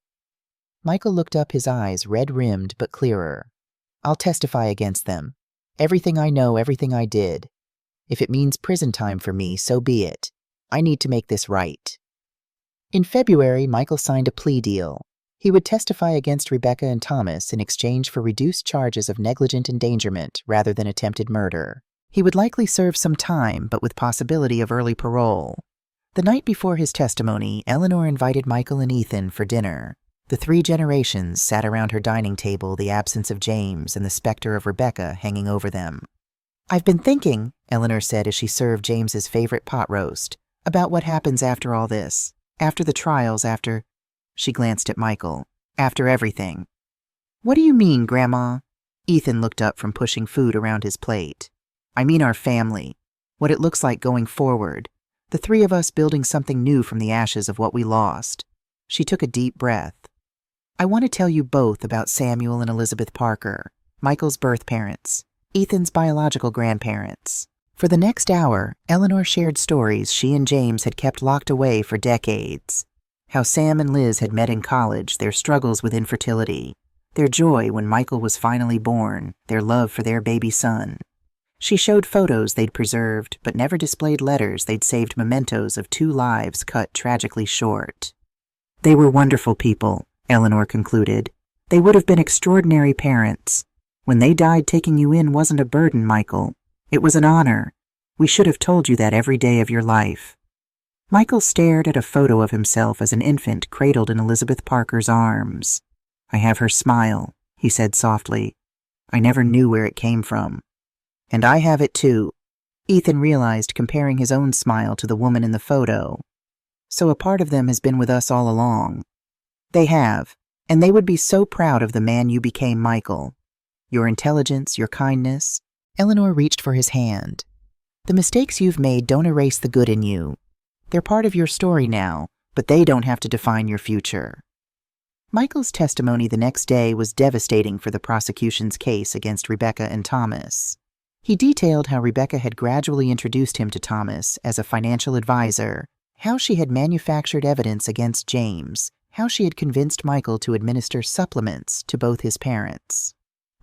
[SPEAKER 1] Michael looked up, his eyes red-rimmed but clearer. "I'll testify against them. Everything I know, everything I did. If it means prison time for me, so be it. I need to make this right." In February, Michael signed a plea deal. He would testify against Rebecca and Thomas in exchange for reduced charges of negligent endangerment rather than attempted murder. He would likely serve some time, but with possibility of early parole. The night before his testimony, Eleanor invited Michael and Ethan for dinner. The 3 generations sat around her dining table, the absence of James and the specter of Rebecca hanging over them. "I've been thinking," Eleanor said as she served James's favorite pot roast, "about what happens after all this. After the trials, after—" She glanced at Michael. "After everything." "What do you mean, Grandma?" Ethan looked up from pushing food around his plate. I mean our family. What it looks like going forward. The three of us building something new from the ashes of what we lost. She took a deep breath. I want to tell you both about Samuel and Elizabeth Parker, Michael's birth parents, Ethan's biological grandparents. For the next hour, Eleanor shared stories she and James had kept locked away for decades. How Sam and Liz had met in college, their struggles with infertility, their joy when Michael was finally born, their love for their baby son. She showed photos they'd preserved, but never displayed letters they'd saved mementos of 2 lives cut tragically short. They were wonderful people, Eleanor concluded. They would have been extraordinary parents. When they died, taking you in wasn't a burden, Michael. It was an honor. We should have told you that every day of your life. Michael stared at a photo of himself as an infant cradled in Elizabeth Parker's arms. I have her smile, he said softly. I never knew where it came from. And I have it too, Ethan realized, comparing his own smile to the woman in the photo. So a part of them has been with us all along. They have, and they would be so proud of the man you became, Michael. Your intelligence, your kindness. Eleanor reached for his hand. The mistakes you've made don't erase the good in you. They're part of your story now, but they don't have to define your future. Michael's testimony the next day was devastating for the prosecution's case against Rebecca and Thomas. He detailed how Rebecca had gradually introduced him to Thomas as a financial advisor, how she had manufactured evidence against James, how she had convinced Michael to administer supplements to both his parents.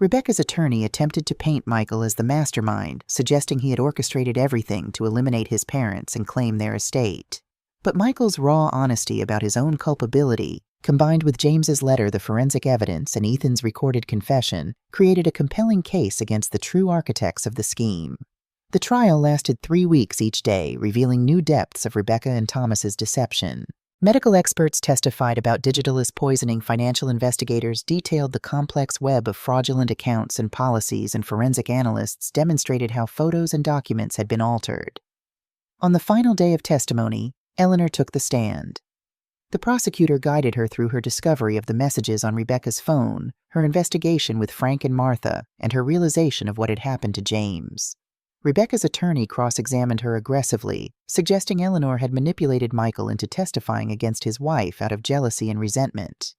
[SPEAKER 1] Rebecca's attorney attempted to paint Michael as the mastermind, suggesting he had orchestrated everything to eliminate his parents and claim their estate. But Michael's raw honesty about his own culpability, combined with James's letter, the forensic evidence, and Ethan's recorded confession, created a compelling case against the true architects of the scheme. The trial lasted 3 weeks each day, revealing new depths of Rebecca and Thomas's deception. Medical experts testified about Digitalist poisoning. Financial investigators detailed the complex web of fraudulent accounts and policies, and forensic analysts demonstrated how photos and documents had been altered. On the final day of testimony, Eleanor took the stand. The prosecutor guided her through her discovery of the messages on Rebecca's phone, her investigation with Frank and Martha, and her realization of what had happened to James. Rebecca's attorney cross-examined her aggressively, suggesting Eleanor had manipulated Michael into testifying against his wife out of jealousy and resentment.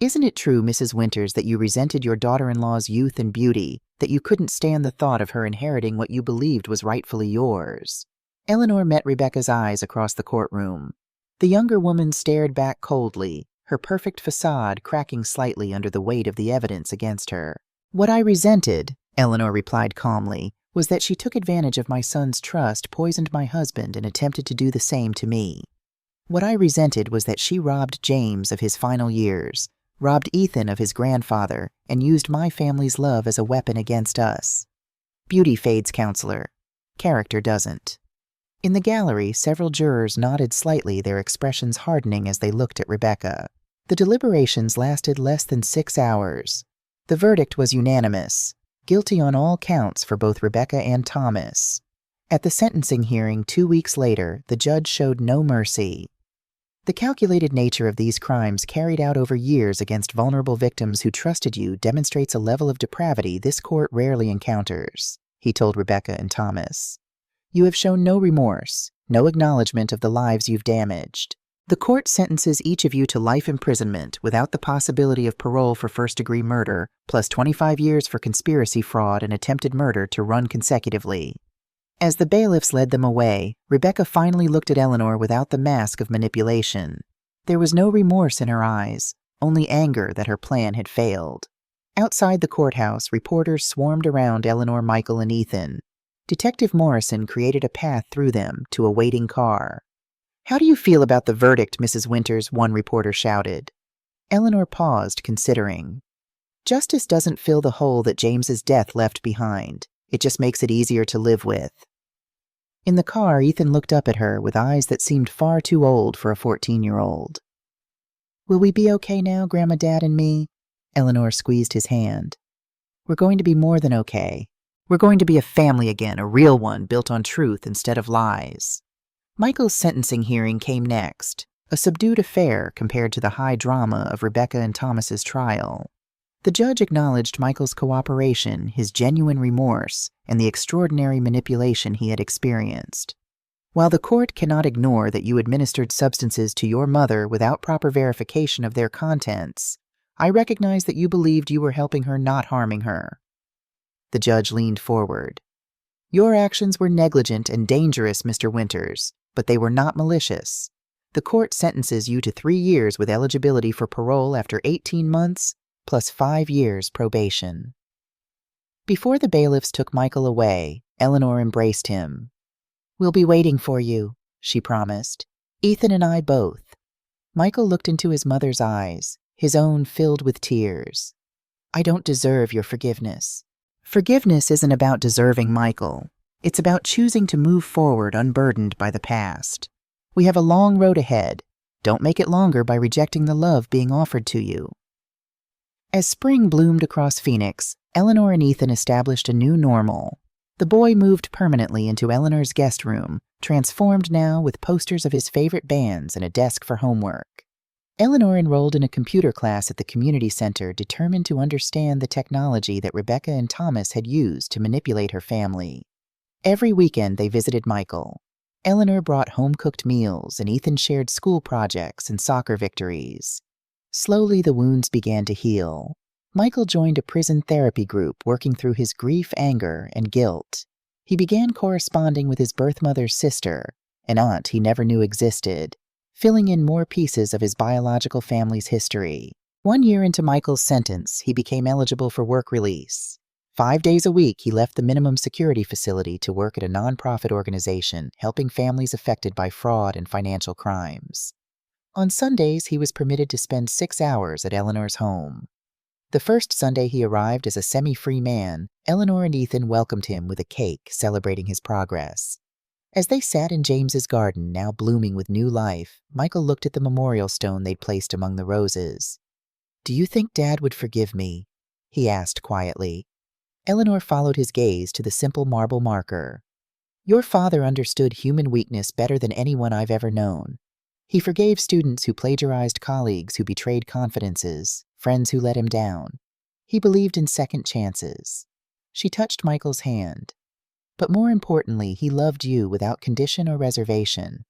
[SPEAKER 1] Isn't it true, Mrs. Winters, that you resented your daughter-in-law's youth and beauty, that you couldn't stand the thought of her inheriting what you believed was rightfully yours? Eleanor met Rebecca's eyes across the courtroom. The younger woman stared back coldly, her perfect facade cracking slightly under the weight of the evidence against her. What I resented, Eleanor replied calmly, was that she took advantage of my son's trust, poisoned my husband, and attempted to do the same to me. What I resented was that she robbed James of his final years, robbed Ethan of his grandfather, and used my family's love as a weapon against us. Beauty fades, counselor. Character doesn't. In the gallery, several jurors nodded slightly, their expressions hardening as they looked at Rebecca. The deliberations lasted less than 6 hours. The verdict was unanimous, guilty on all counts for both Rebecca and Thomas. At the sentencing hearing 2 weeks later, the judge showed no mercy. The calculated nature of these crimes carried out over years against vulnerable victims who trusted you demonstrates a level of depravity this court rarely encounters, he told Rebecca and Thomas. You have shown no remorse, no acknowledgement of the lives you've damaged. The court sentences each of you to life imprisonment without the possibility of parole for first-degree murder, plus 25 years for conspiracy, fraud, and attempted murder to run consecutively. As the bailiffs led them away, Rebecca finally looked at Eleanor without the mask of manipulation. There was no remorse in her eyes, only anger that her plan had failed. Outside the courthouse, reporters swarmed around Eleanor, Michael, and Ethan. Detective Morrison created a path through them to a waiting car. How do you feel about the verdict, Mrs. Winters? One reporter shouted. Eleanor paused, considering. Justice doesn't fill the hole that James's death left behind. It just makes it easier to live with. In the car, Ethan looked up at her with eyes that seemed far too old for a 14-year-old. Will we be okay now, Grandma, Dad, and me? Eleanor squeezed his hand. We're going to be more than okay. We're going to be a family again, a real one built on truth instead of lies. Michael's sentencing hearing came next, a subdued affair compared to the high drama of Rebecca and Thomas's trial. The judge acknowledged Michael's cooperation, his genuine remorse, and the extraordinary manipulation he had experienced. While the court cannot ignore that you administered substances to your mother without proper verification of their contents, I recognize that you believed you were helping her, not harming her. The judge leaned forward. Your actions were negligent and dangerous, Mr. Winters, but they were not malicious. The court sentences you to 3 years with eligibility for parole after 18 months, plus 5 years probation. Before the bailiffs took Michael away, Eleanor embraced him. We'll be waiting for you, she promised. Ethan and I both. Michael looked into his mother's eyes, his own filled with tears. I don't deserve your forgiveness. Forgiveness isn't about deserving Michael. It's about choosing to move forward unburdened by the past. We have a long road ahead. Don't make it longer by rejecting the love being offered to you. As spring bloomed across Phoenix, Eleanor and Ethan established a new normal. The boy moved permanently into Eleanor's guest room, transformed now with posters of his favorite bands and a desk for homework. Eleanor enrolled in a computer class at the community center, determined to understand the technology that Rebecca and Thomas had used to manipulate her family. Every weekend they visited Michael. Eleanor brought home-cooked meals, and Ethan shared school projects and soccer victories. Slowly the wounds began to heal. Michael joined a prison therapy group working through his grief, anger, and guilt. He began corresponding with his birth mother's sister, an aunt he never knew existed, filling in more pieces of his biological family's history. 1 year into Michael's sentence, he became eligible for work release. 5 days a week, he left the minimum security facility to work at a nonprofit organization helping families affected by fraud and financial crimes. On Sundays, he was permitted to spend 6 hours at Eleanor's home. The first Sunday he arrived as a semi-free man, Eleanor and Ethan welcomed him with a cake celebrating his progress. As they sat in James's garden, now blooming with new life, Michael looked at the memorial stone they'd placed among the roses. Do you think Dad would forgive me? He asked quietly. Eleanor followed his gaze to the simple marble marker. Your father understood human weakness better than anyone I've ever known. He forgave students who plagiarized, colleagues who betrayed confidences, friends who let him down. He believed in second chances. She touched Michael's hand. But more importantly, he loved you without condition or reservation.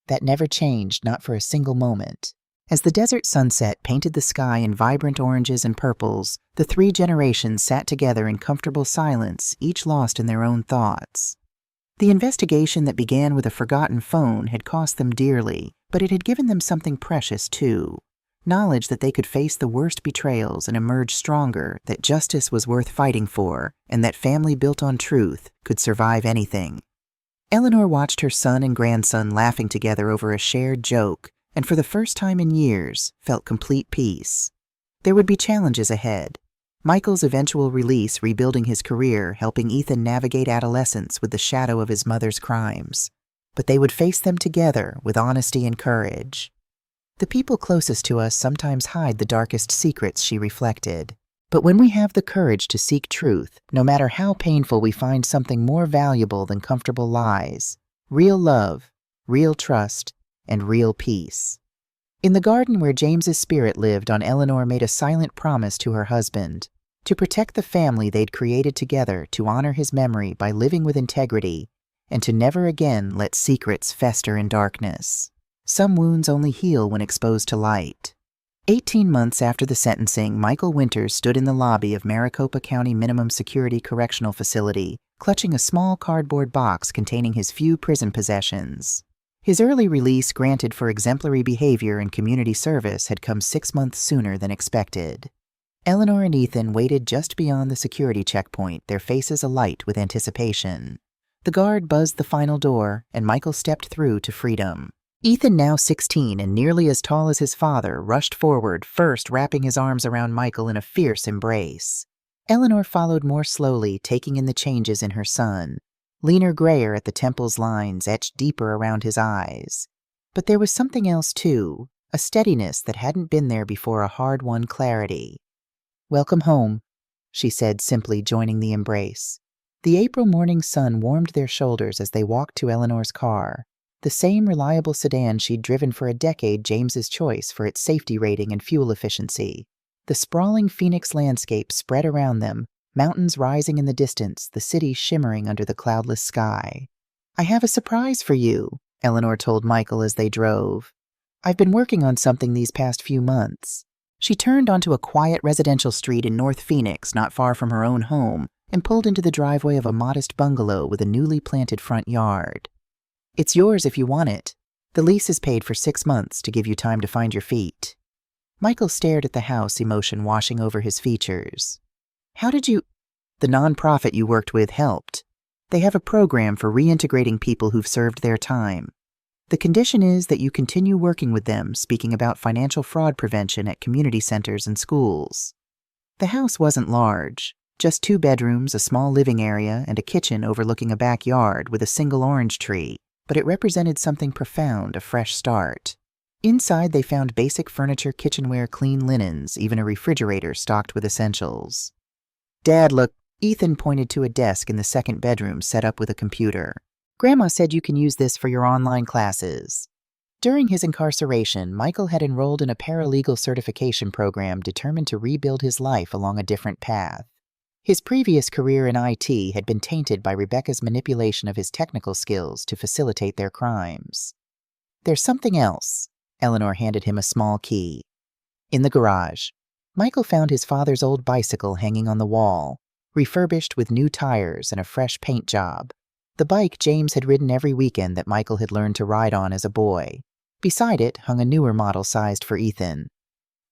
[SPEAKER 1] That never changed, not for a single moment. As the desert sunset painted the sky in vibrant oranges and purples, the 3 generations sat together in comfortable silence, each lost in their own thoughts. The investigation that began with a forgotten phone had cost them dearly, but it had given them something precious too. Knowledge that they could face the worst betrayals and emerge stronger, that justice was worth fighting for, and that family built on truth could survive anything. Eleanor watched her son and grandson laughing together over a shared joke, and for the first time in years, felt complete peace. There would be challenges ahead. Michael's eventual release, rebuilding his career, helping Ethan navigate adolescence with the shadow of his mother's crimes. But they would face them together with honesty and courage. The people closest to us sometimes hide the darkest secrets, she reflected. But when we have the courage to seek truth, no matter how painful, we find something more valuable than comfortable lies. Real love, real trust, and real peace. In the garden where James's spirit lived on, Eleanor made a silent promise to her husband, to protect the family they'd created together, to honor his memory by living with integrity, and to never again let secrets fester in darkness. Some wounds only heal when exposed to light. 18 months after the sentencing, Michael Winters stood in the lobby of Maricopa County Minimum Security Correctional Facility, clutching a small cardboard box containing his few prison possessions. His early release, granted for exemplary behavior and community service, had come 6 months sooner than expected. Eleanor and Ethan waited just beyond the security checkpoint, their faces alight with anticipation. The guard buzzed the final door, and Michael stepped through to freedom. Ethan, now 16 and nearly as tall as his father, rushed forward, first wrapping his arms around Michael in a fierce embrace. Eleanor followed more slowly, taking in the changes in her son. Leaner, grayer at the temples, lines etched deeper around his eyes. But there was something else too, a steadiness that hadn't been there before, a hard-won clarity. Welcome home, she said, simply joining the embrace. The April morning sun warmed their shoulders as they walked to Eleanor's car, the same reliable sedan she'd driven for a decade, James's choice for its safety rating and fuel efficiency. The sprawling Phoenix landscape spread around them, mountains rising in the distance, the city shimmering under the cloudless sky. "I have a surprise for you," Eleanor told Michael as they drove. "I've been working on something these past few months." She turned onto a quiet residential street in North Phoenix, not far from her own home, and pulled into the driveway of a modest bungalow with a newly planted front yard. "It's yours if you want it. The lease is paid for 6 months to give you time to find your feet." Michael stared at the house, emotion washing over his features. "How did you—" "The nonprofit you worked with helped. They have a program for reintegrating people who've served their time. The condition is that you continue working with them, speaking about financial fraud prevention at community centers and schools." The house wasn't large, just 2 bedrooms, a small living area, and a kitchen overlooking a backyard with a single orange tree, but it represented something profound, a fresh start. Inside, they found basic furniture, kitchenware, clean linens, even a refrigerator stocked with essentials. "Dad, look," Ethan pointed to a desk in the second bedroom set up with a computer. "Grandma said you can use this for your online classes." During his incarceration, Michael had enrolled in a paralegal certification program determined to rebuild his life along a different path. His previous career in IT had been tainted by Rebecca's manipulation of his technical skills to facilitate their crimes. "There's something else." Eleanor handed him a small key. In the garage, Michael found his father's old bicycle hanging on the wall, refurbished with new tires and a fresh paint job. The bike James had ridden every weekend that Michael had learned to ride on as a boy. Beside it hung a newer model sized for Ethan.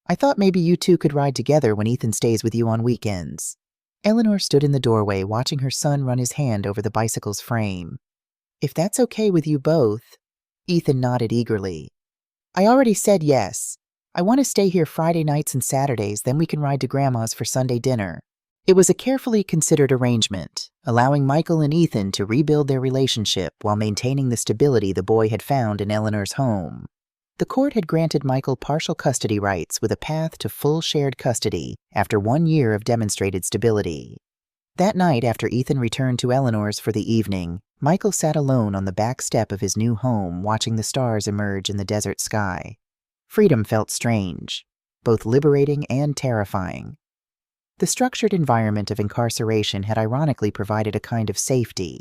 [SPEAKER 1] "I thought maybe you two could ride together when Ethan stays with you on weekends." Eleanor stood in the doorway, watching her son run his hand over the bicycle's frame. "If that's okay with you both." Ethan nodded eagerly. "I already said yes. I want to stay here Friday nights and Saturdays, then we can ride to Grandma's for Sunday dinner." It was a carefully considered arrangement, allowing Michael and Ethan to rebuild their relationship while maintaining the stability the boy had found in Eleanor's home. The court had granted Michael partial custody rights with a path to full shared custody after 1 year of demonstrated stability. That night, after Ethan returned to Eleanor's for the evening, Michael sat alone on the back step of his new home, watching the stars emerge in the desert sky. Freedom felt strange, both liberating and terrifying. The structured environment of incarceration had ironically provided a kind of safety.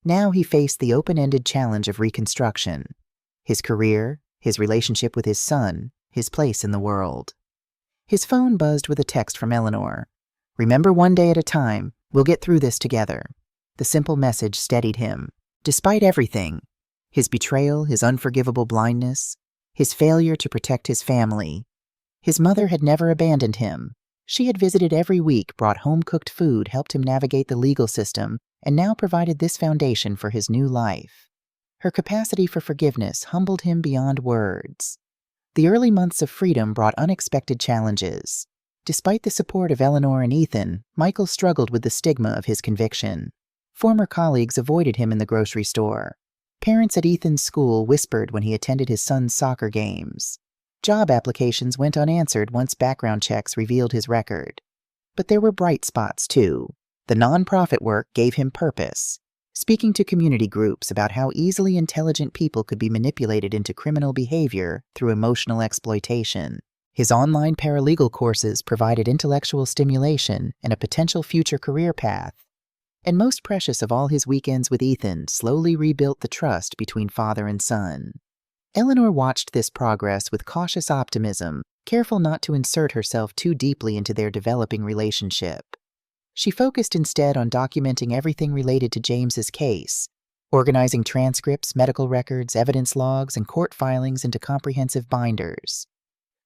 [SPEAKER 1] Now he faced the open-ended challenge of reconstruction: his career, his relationship with his son, his place in the world. His phone buzzed with a text from Eleanor. "Remember, 1 day at a time. We'll get through this together." The simple message steadied him. Despite everything, his betrayal, his unforgivable blindness, his failure to protect his family, his mother had never abandoned him. She had visited every week, brought home-cooked food, helped him navigate the legal system, and now provided this foundation for his new life. Her capacity for forgiveness humbled him beyond words. The early months of freedom brought unexpected challenges. Despite the support of Eleanor and Ethan, Michael struggled with the stigma of his conviction. Former colleagues avoided him in the grocery store. Parents at Ethan's school whispered when he attended his son's soccer games. Job applications went unanswered once background checks revealed his record. But there were bright spots, too. The nonprofit work gave him purpose, speaking to community groups about how easily intelligent people could be manipulated into criminal behavior through emotional exploitation. His online paralegal courses provided intellectual stimulation and a potential future career path. And most precious of all, his weekends with Ethan slowly rebuilt the trust between father and son. Eleanor watched this progress with cautious optimism, careful not to insert herself too deeply into their developing relationship. She focused instead on documenting everything related to James's case, organizing transcripts, medical records, evidence logs, and court filings into comprehensive binders.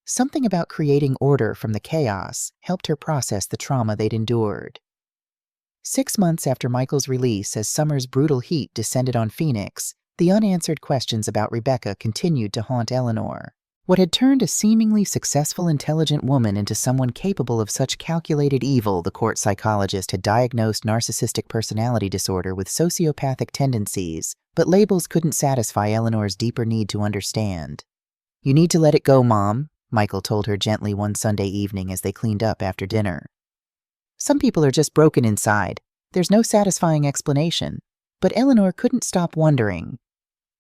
[SPEAKER 1] Something about creating order from the chaos helped her process the trauma they'd endured. 6 months after Michael's release, as summer's brutal heat descended on Phoenix, the unanswered questions about Rebecca continued to haunt Eleanor. What had turned a seemingly successful, intelligent woman into someone capable of such calculated evil? The court psychologist had diagnosed narcissistic personality disorder with sociopathic tendencies, but labels couldn't satisfy Eleanor's deeper need to understand. "You need to let it go, Mom," Michael told her gently one Sunday evening as they cleaned up after dinner. "Some people are just broken inside. There's no satisfying explanation." But Eleanor couldn't stop wondering.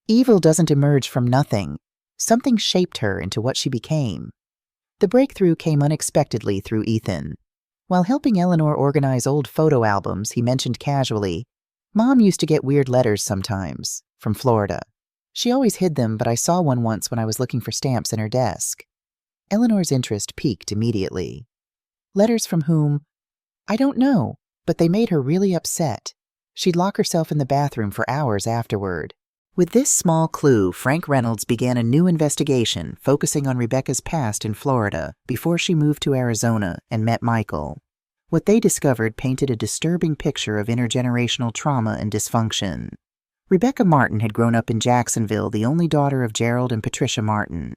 [SPEAKER 1] Evil doesn't emerge from nothing. Something shaped her into what she became. The breakthrough came unexpectedly through Ethan. While helping Eleanor organize old photo albums, he mentioned casually, "Mom used to get weird letters sometimes, from Florida. She always hid them, but I saw one once when I was looking for stamps in her desk." Eleanor's interest piqued immediately. "Letters from whom?" "I don't know, but they made her really upset. She'd lock herself in the bathroom for hours afterward." With this small clue, Frank Reynolds began a new investigation focusing on Rebecca's past in Florida before she moved to Arizona and met Michael. What they discovered painted a disturbing picture of intergenerational trauma and dysfunction. Rebecca Martin had grown up in Jacksonville, the only daughter of Gerald and Patricia Martin.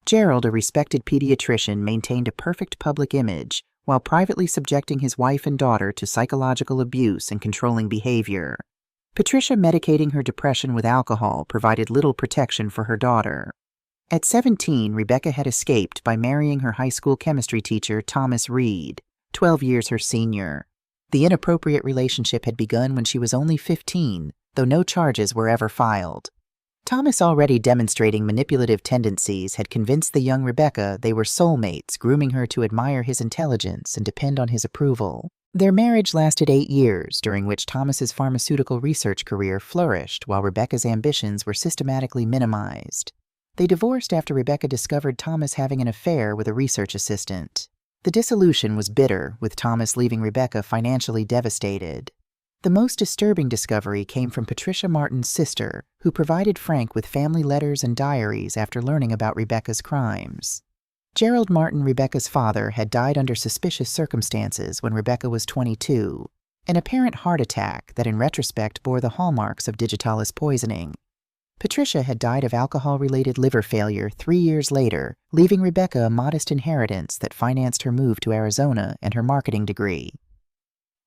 [SPEAKER 1] Gerald, a respected pediatrician, maintained a perfect public image while privately subjecting his wife and daughter to psychological abuse and controlling behavior. Patricia, medicating her depression with alcohol, provided little protection for her daughter. At 17, Rebecca had escaped by marrying her high school chemistry teacher, Thomas Reed, 12 years her senior. The inappropriate relationship had begun when she was only 15, though no charges were ever filed. Thomas, already demonstrating manipulative tendencies, had convinced the young Rebecca they were soulmates, grooming her to admire his intelligence and depend on his approval. Their marriage lasted 8 years, during which Thomas's pharmaceutical research career flourished while Rebecca's ambitions were systematically minimized. They divorced after Rebecca discovered Thomas having an affair with a research assistant. The dissolution was bitter, with Thomas leaving Rebecca financially devastated. The most disturbing discovery came from Patricia Martin's sister, who provided Frank with family letters and diaries after learning about Rebecca's crimes. Gerald Martin, Rebecca's father, had died under suspicious circumstances when Rebecca was 22, an apparent heart attack that in retrospect bore the hallmarks of digitalis poisoning. Patricia had died of alcohol-related liver failure 3 years later, leaving Rebecca a modest inheritance that financed her move to Arizona and her marketing degree.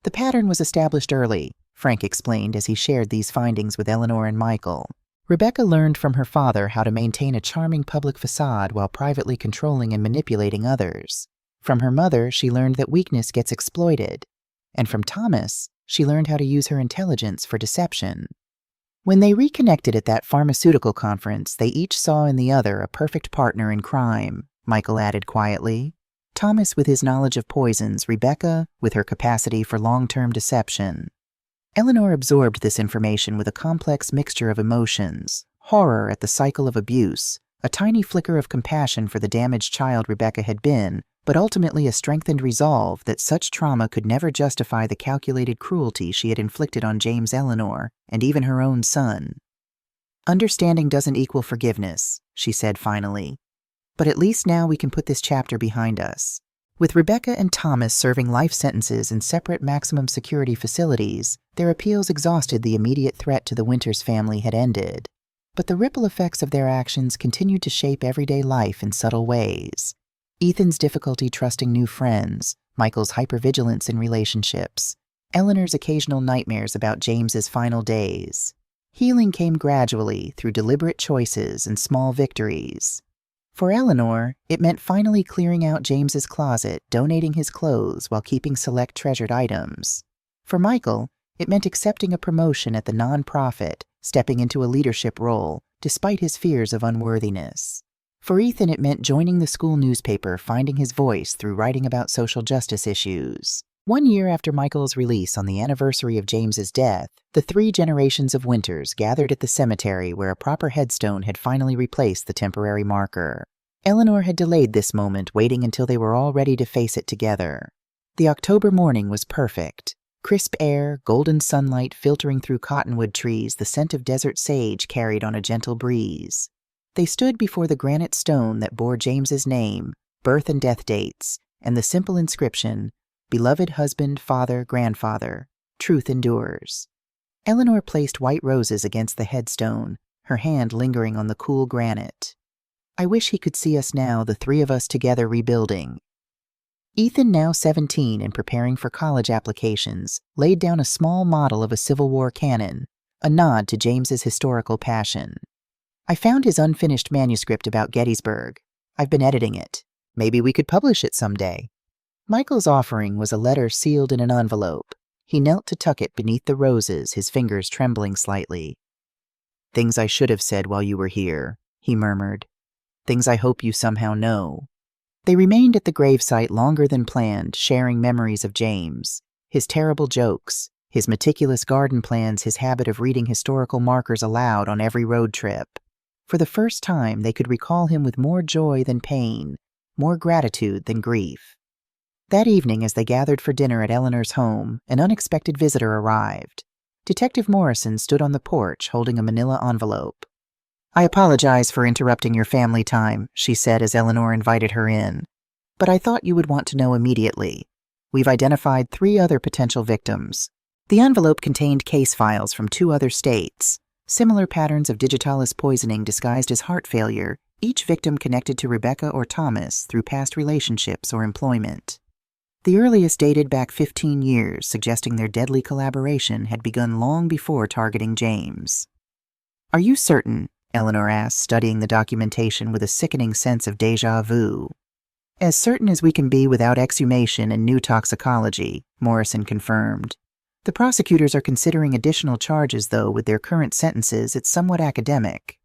[SPEAKER 1] The pattern was established early, Frank explained as he shared these findings with Eleanor and Michael. Rebecca learned from her father how to maintain a charming public facade while privately controlling and manipulating others. From her mother, she learned that weakness gets exploited. And from Thomas, she learned how to use her intelligence for deception. When they reconnected at that pharmaceutical conference, they each saw in the other a perfect partner in crime, Michael added quietly. Thomas with his knowledge of poisons, Rebecca with her capacity for long-term deception. Eleanor absorbed this information with a complex mixture of emotions, horror at the cycle of abuse, a tiny flicker of compassion for the damaged child Rebecca had been, but ultimately a strengthened resolve that such trauma could never justify the calculated cruelty she had inflicted on James Eleanor and even her own son. "Understanding doesn't equal forgiveness," she said finally. "But at least now we can put this chapter behind us." With Rebecca and Thomas serving life sentences in separate maximum security facilities, their appeals exhausted the immediate threat to the Winters family had ended. But the ripple effects of their actions continued to shape everyday life in subtle ways. Ethan's difficulty trusting new friends, Michael's hypervigilance in relationships, Eleanor's occasional nightmares about James's final days. Healing came gradually through deliberate choices and small victories. For Eleanor, it meant finally clearing out James's closet, donating his clothes while keeping select treasured items. For Michael, it meant accepting a promotion at the nonprofit, stepping into a leadership role, despite his fears of unworthiness. For Ethan, it meant joining the school newspaper, finding his voice through writing about social justice issues. 1 year after Michael's release on the anniversary of James's death, the 3 generations of Winters gathered at the cemetery where a proper headstone had finally replaced the temporary marker. Eleanor had delayed this moment, waiting until they were all ready to face it together. The October morning was perfect. Crisp air, golden sunlight filtering through cottonwood trees, the scent of desert sage carried on a gentle breeze. They stood before the granite stone that bore James's name, birth and death dates, and the simple inscription, "Beloved husband, father, grandfather, truth endures." Eleanor placed white roses against the headstone, her hand lingering on the cool granite. "I wish he could see us now, the 3 of us together rebuilding." Ethan, now 17 and preparing for college applications, laid down a small model of a Civil War cannon, a nod to James's historical passion. "I found his unfinished manuscript about Gettysburg. I've been editing it. Maybe we could publish it someday." Michael's offering was a letter sealed in an envelope. He knelt to tuck it beneath the roses, his fingers trembling slightly. "Things I should have said while you were here," he murmured. "Things I hope you somehow know." They remained at the gravesite longer than planned, sharing memories of James, his terrible jokes, his meticulous garden plans, his habit of reading historical markers aloud on every road trip. For the first time, they could recall him with more joy than pain, more gratitude than grief. That evening, as they gathered for dinner at Eleanor's home, an unexpected visitor arrived. Detective Morrison stood on the porch holding a manila envelope. "I apologize for interrupting your family time," she said as Eleanor invited her in. "But I thought you would want to know immediately. We've identified 3 other potential victims." The envelope contained case files from 2 other states, similar patterns of digitalis poisoning disguised as heart failure, each victim connected to Rebecca or Thomas through past relationships or employment. The earliest dated back 15 years, suggesting their deadly collaboration had begun long before targeting James. "Are you certain?" Eleanor asked, studying the documentation with a sickening sense of déjà vu. "As certain as we can be without exhumation and new toxicology," Morrison confirmed. "The prosecutors are considering additional charges, though with their current sentences it's somewhat academic."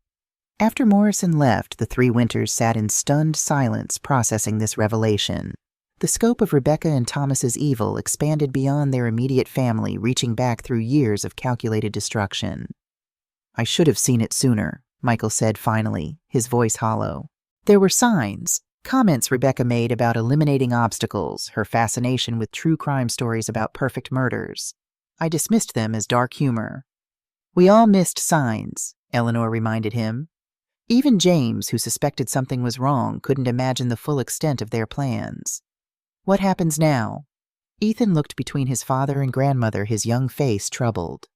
[SPEAKER 1] After Morrison left, the 3 Winters sat in stunned silence processing this revelation. The scope of Rebecca and Thomas's evil expanded beyond their immediate family, reaching back through years of calculated destruction. "I should have seen it sooner," Michael said finally, his voice hollow. "There were signs, comments Rebecca made about eliminating obstacles, her fascination with true crime stories about perfect murders. I dismissed them as dark humor." "We all missed signs," Eleanor reminded him. Even James, who suspected something was wrong, couldn't imagine the full extent of their plans. "What happens now?" Ethan looked between his father and grandmother, his young face troubled.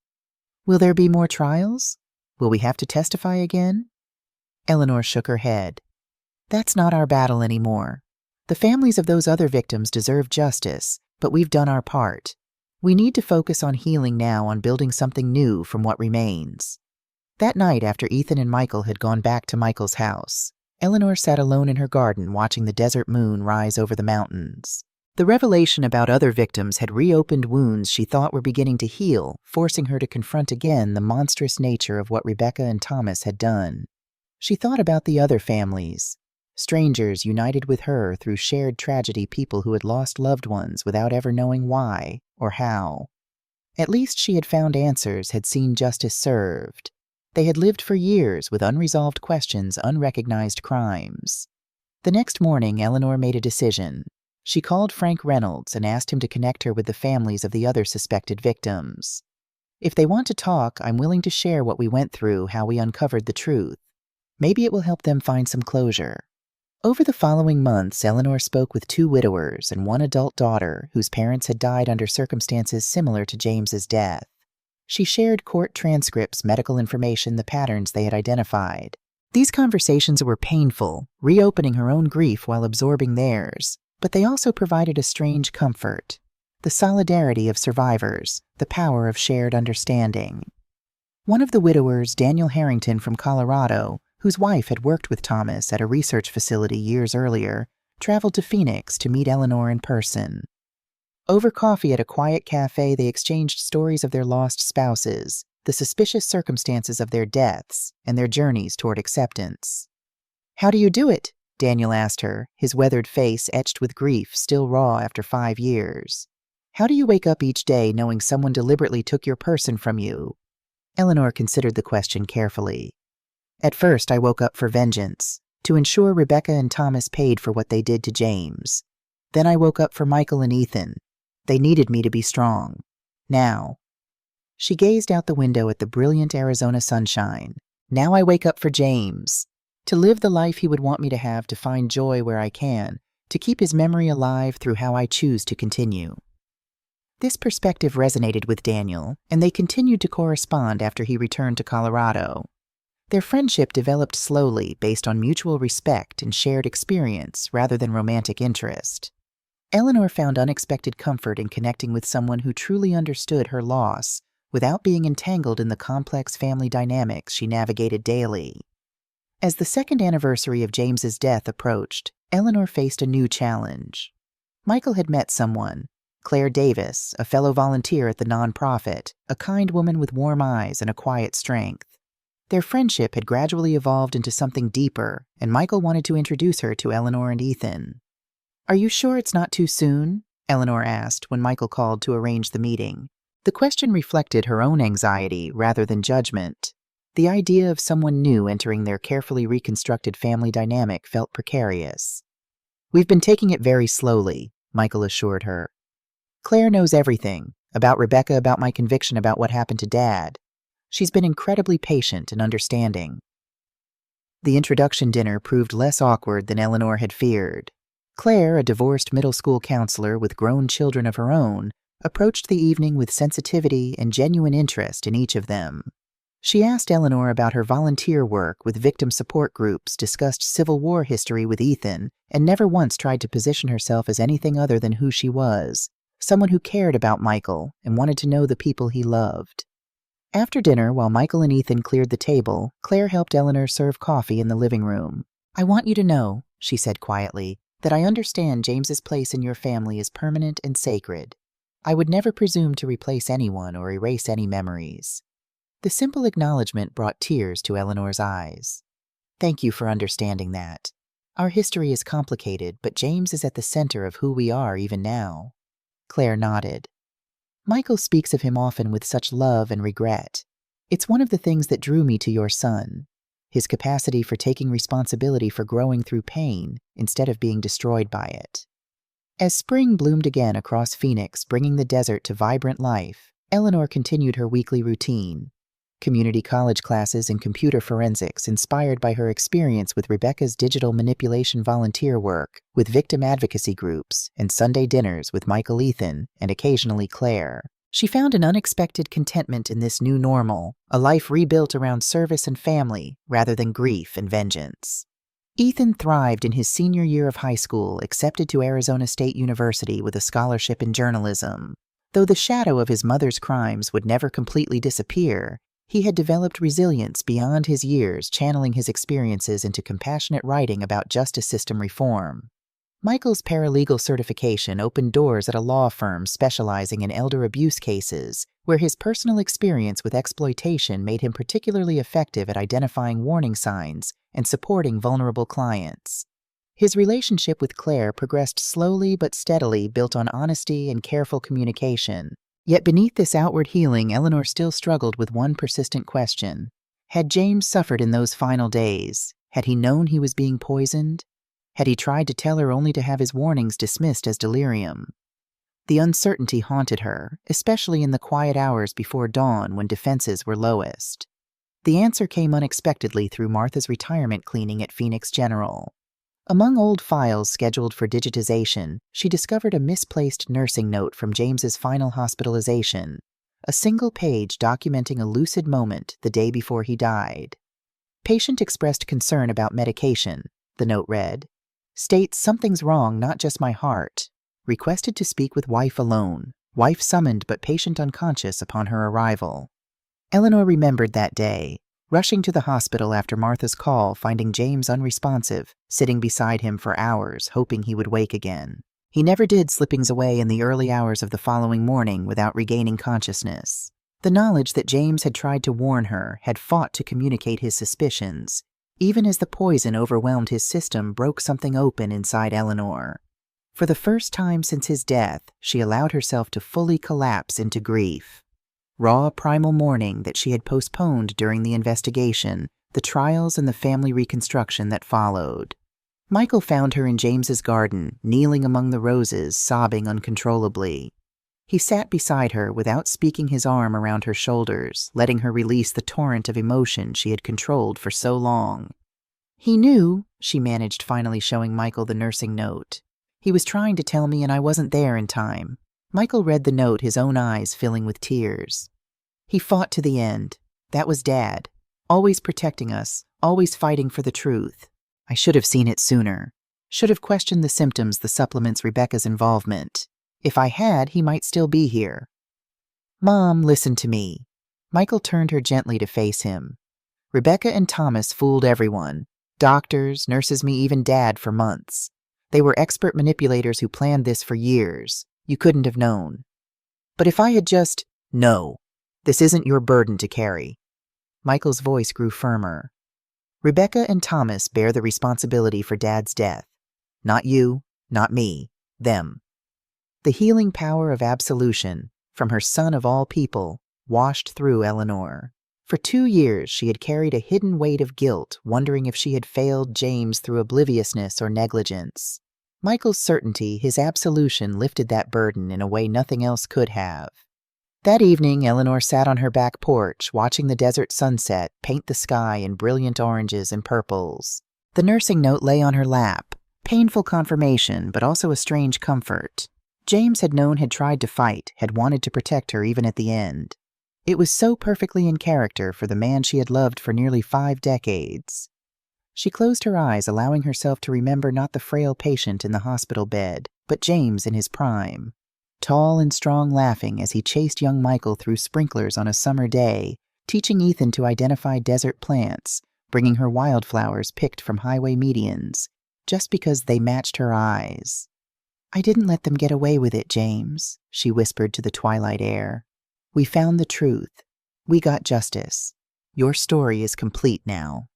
[SPEAKER 1] "Will there be more trials? Will we have to testify again?" Eleanor shook her head. "That's not our battle anymore. The families of those other victims deserve justice, but we've done our part. We need to focus on healing now, on building something new from what remains." That night, after Ethan and Michael had gone back to Michael's house, Eleanor sat alone in her garden watching the desert moon rise over the mountains. The revelation about other victims had reopened wounds she thought were beginning to heal, forcing her to confront again the monstrous nature of what Rebecca and Thomas had done. She thought about the other families, strangers united with her through shared tragedy, people who had lost loved ones without ever knowing why or how. At least she had found answers, had seen justice served. They had lived for years with unresolved questions, unrecognized crimes. The next morning, Eleanor made a decision. She called Frank Reynolds and asked him to connect her with the families of the other suspected victims. "If they want to talk, I'm willing to share what we went through, how we uncovered the truth. Maybe it will help them find some closure." Over the following months, Eleanor spoke with 2 widowers and 1 adult daughter whose parents had died under circumstances similar to James's death. She shared court transcripts, medical information, the patterns they had identified. These conversations were painful, reopening her own grief while absorbing theirs, but they also provided a strange comfort. The solidarity of survivors, the power of shared understanding. One of the widowers, Daniel Harrington from Colorado, whose wife had worked with Thomas at a research facility years earlier, traveled to Phoenix to meet Eleanor in person. Over coffee at a quiet cafe, they exchanged stories of their lost spouses, the suspicious circumstances of their deaths, and their journeys toward acceptance. "How do you do it?" Daniel asked her, his weathered face etched with grief still raw after 5 years. "How do you wake up each day knowing someone deliberately took your person from you?" Eleanor considered the question carefully. "At first, I woke up for vengeance, to ensure Rebecca and Thomas paid for what they did to James. Then I woke up for Michael and Ethan. They needed me to be strong. Now." She gazed out the window at the brilliant Arizona sunshine. "Now I wake up for James. To live the life he would want me to have, to find joy where I can, to keep his memory alive through how I choose to continue." This perspective resonated with Daniel, and they continued to correspond after he returned to Colorado. Their friendship developed slowly based on mutual respect and shared experience rather than romantic interest. Eleanor found unexpected comfort in connecting with someone who truly understood her loss without being entangled in the complex family dynamics she navigated daily. As the 2nd anniversary of James's death approached, Eleanor faced a new challenge. Michael had met someone, Claire Davis, a fellow volunteer at the nonprofit, a kind woman with warm eyes and a quiet strength. Their friendship had gradually evolved into something deeper, and Michael wanted to introduce her to Eleanor and Ethan. Are you sure it's not too soon? Eleanor asked when Michael called to arrange the meeting. The question reflected her own anxiety rather than judgment. The idea of someone new entering their carefully reconstructed family dynamic felt precarious. We've been taking it very slowly, Michael assured her. Claire knows everything, about Rebecca, about my conviction, about what happened to Dad. She's been incredibly patient and understanding. The introduction dinner proved less awkward than Eleanor had feared. Claire, a divorced middle school counselor with grown children of her own, approached the evening with sensitivity and genuine interest in each of them. She asked Eleanor about her volunteer work with victim support groups, discussed Civil War history with Ethan, and never once tried to position herself as anything other than who she was, someone who cared about Michael and wanted to know the people he loved. After dinner, while Michael and Ethan cleared the table, Claire helped Eleanor serve coffee in the living room. I want you to know, she said quietly, that I understand James's place in your family is permanent and sacred. I would never presume to replace anyone or erase any memories. The simple acknowledgement brought tears to Eleanor's eyes. Thank you for understanding that. Our history is complicated, but James is at the center of who we are even now. Claire nodded. Michael speaks of him often with such love and regret. It's one of the things that drew me to your son. His capacity for taking responsibility for growing through pain instead of being destroyed by it. As spring bloomed again across Phoenix, bringing the desert to vibrant life, Eleanor continued her weekly routine. Community college classes in computer forensics inspired by her experience with Rebecca's digital manipulation volunteer work with victim advocacy groups and Sunday dinners with Michael, Ethan, and occasionally Claire. She found an unexpected contentment in this new normal, a life rebuilt around service and family rather than grief and vengeance. Ethan thrived in his senior year of high school, accepted to Arizona State University with a scholarship in journalism. Though the shadow of his mother's crimes would never completely disappear, he had developed resilience beyond his years, channeling his experiences into compassionate writing about justice system reform. Michael's paralegal certification opened doors at a law firm specializing in elder abuse cases, where his personal experience with exploitation made him particularly effective at identifying warning signs and supporting vulnerable clients. His relationship with Claire progressed slowly but steadily, built on honesty and careful communication. Yet beneath this outward healing, Eleanor still struggled with one persistent question. Had James suffered in those final days? Had he known he was being poisoned? Had he tried to tell her only to have his warnings dismissed as delirium? The uncertainty haunted her, especially in the quiet hours before dawn when defenses were lowest. The answer came unexpectedly through Martha's retirement cleaning at Phoenix General. Among old files scheduled for digitization, she discovered a misplaced nursing note from James's final hospitalization, a single page documenting a lucid moment the day before he died. Patient expressed concern about medication, the note read. States something's wrong, not just my heart. Requested to speak with wife alone. Wife summoned but patient unconscious upon her arrival. Eleanor remembered that day, rushing to the hospital after Martha's call, finding James unresponsive, sitting beside him for hours, hoping he would wake again. He never did, slipping away in the early hours of the following morning without regaining consciousness. The knowledge that James had tried to warn her, had fought to communicate his suspicions, even as the poison overwhelmed his system, broke something open inside Eleanor. For the first time since his death, she allowed herself to fully collapse into grief. Raw, primal mourning that she had postponed during the investigation, the trials and the family reconstruction that followed. Michael found her in James's garden, kneeling among the roses, sobbing uncontrollably. He sat beside her without speaking, his arm around her shoulders, letting her release the torrent of emotion she had controlled for so long. He knew, she managed, finally showing Michael the nursing note. He was trying to tell me and I wasn't there in time. Michael read the note, his own eyes filling with tears. He fought to the end. That was Dad. Always protecting us, always fighting for the truth. I should have seen it sooner. Should have questioned the symptoms, the supplements, Rebecca's involvement. If I had, he might still be here. Mom, listen to me. Michael turned her gently to face him. Rebecca and Thomas fooled everyone. Doctors, nurses, me, even Dad for months. They were expert manipulators who planned this for years. You couldn't have known. But if I had just... No, this isn't your burden to carry. Michael's voice grew firmer. Rebecca and Thomas bear the responsibility for Dad's death. Not you, Not me. Them. The healing power of absolution, from her son of all people, washed through Eleanor. For 2 years she had carried a hidden weight of guilt, wondering if she had failed James through obliviousness or negligence. Michael's certainty, his absolution, lifted that burden in a way nothing else could have. That evening, Eleanor sat on her back porch, watching the desert sunset paint the sky in brilliant oranges and purples. The nursing note lay on her lap, painful confirmation, but also a strange comfort. James had tried to fight, had wanted to protect her even at the end. It was so perfectly in character for the man she had loved for nearly 5 decades. She closed her eyes, allowing herself to remember not the frail patient in the hospital bed, but James in his prime. Tall and strong, laughing as he chased young Michael through sprinklers on a summer day, teaching Ethan to identify desert plants, bringing her wildflowers picked from highway medians, just because they matched her eyes. "I didn't let them get away with it, James," she whispered to the twilight air. "We found the truth. We got justice. Your story is complete now."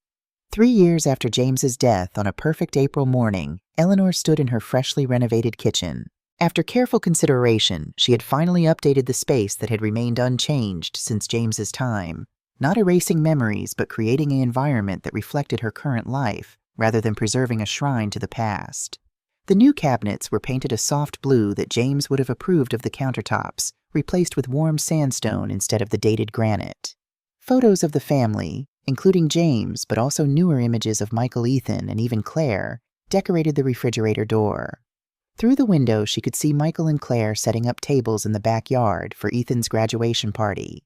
[SPEAKER 1] 3 years after James's death, on a perfect April morning, Eleanor stood in her freshly renovated kitchen. After careful consideration, she had finally updated the space that had remained unchanged since James's time, not erasing memories but creating an environment that reflected her current life, rather than preserving a shrine to the past. The new cabinets were painted a soft blue that James would have approved of the countertops, replaced with warm sandstone instead of the dated granite. Photos of the family, including James but also newer images of Michael, Ethan, and even Claire, decorated the refrigerator door. Through the window, she could see Michael and Claire setting up tables in the backyard for Ethan's graduation party.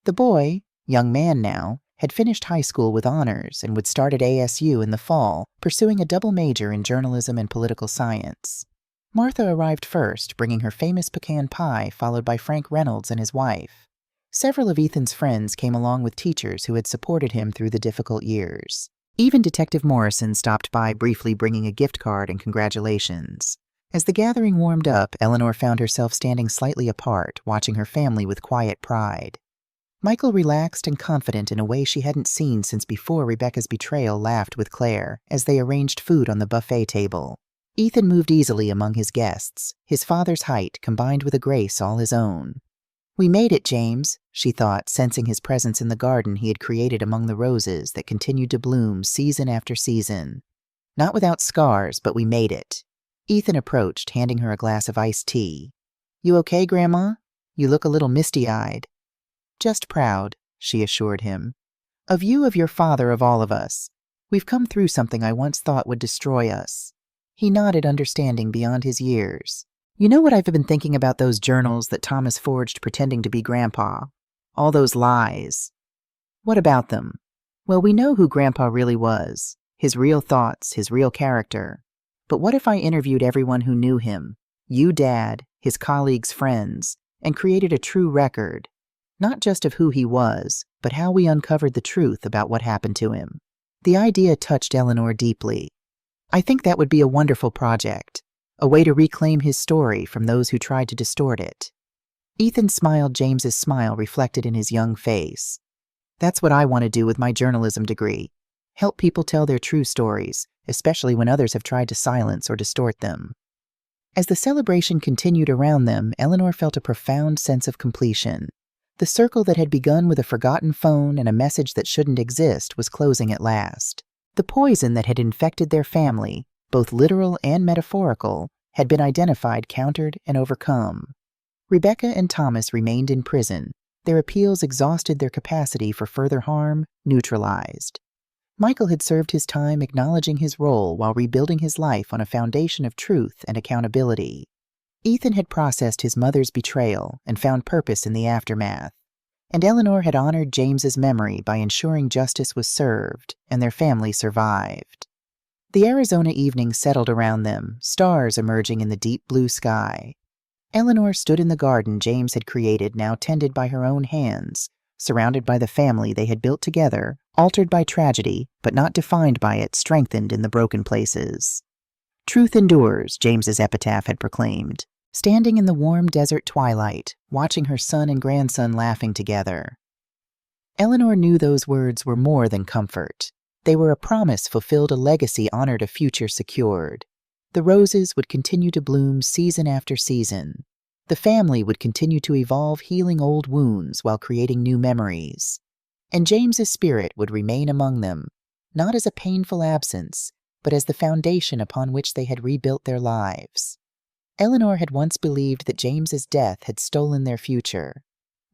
[SPEAKER 1] The boy, young man now, had finished high school with honors and would start at ASU in the fall, pursuing a double major in journalism and political science. Martha arrived first, bringing her famous pecan pie, followed by Frank Reynolds and his wife. Several of Ethan's friends came along with teachers who had supported him through the difficult years. Even Detective Morrison stopped by, briefly bringing a gift card and congratulations. As the gathering warmed up, Eleanor found herself standing slightly apart, watching her family with quiet pride. Michael, relaxed and confident in a way she hadn't seen since before Rebecca's betrayal, laughed with Claire as they arranged food on the buffet table. Ethan moved easily among his guests, his father's height combined with a grace all his own. "We made it, James," she thought, sensing his presence in the garden he had created among the roses that continued to bloom season after season. "Not without scars, but we made it." Ethan approached, handing her a glass of iced tea. "You okay, Grandma? You look a little misty-eyed." "Just proud," she assured him. "Of you, of your father, of all of us. We've come through something I once thought would destroy us." He nodded, understanding beyond his years. "You know what I've been thinking about those journals that Thomas forged pretending to be Grandpa? All those lies." "What about them?" "Well, we know who Grandpa really was. His real thoughts, his real character. But what if I interviewed everyone who knew him, you, Dad, his colleagues, friends, and created a true record, not just of who he was, but how we uncovered the truth about what happened to him?" The idea touched Eleanor deeply. "I think that would be a wonderful project, a way to reclaim his story from those who tried to distort it." Ethan smiled, James's smile reflected in his young face. "That's what I want to do with my journalism degree. Help people tell their true stories, especially when others have tried to silence or distort them." As the celebration continued around them, Eleanor felt a profound sense of completion. The circle that had begun with a forgotten phone and a message that shouldn't exist was closing at last. The poison that had infected their family, both literal and metaphorical, had been identified, countered, and overcome. Rebecca and Thomas remained in prison, their appeals exhausted, their capacity for further harm neutralized. Michael had served his time, acknowledging his role while rebuilding his life on a foundation of truth and accountability. Ethan had processed his mother's betrayal and found purpose in the aftermath. And Eleanor had honored James's memory by ensuring justice was served and their family survived. The Arizona evening settled around them, stars emerging in the deep blue sky. Eleanor stood in the garden James had created, now tended by her own hands, surrounded by the family they had built together, altered by tragedy, but not defined by it, strengthened in the broken places. "Truth endures," James's epitaph had proclaimed, standing in the warm desert twilight, watching her son and grandson laughing together. Eleanor knew those words were more than comfort. They were a promise fulfilled, a legacy honored, a future secured. The roses would continue to bloom season after season. The family would continue to evolve, healing old wounds while creating new memories. And James's spirit would remain among them, not as a painful absence, but as the foundation upon which they had rebuilt their lives. Eleanor had once believed that James's death had stolen their future.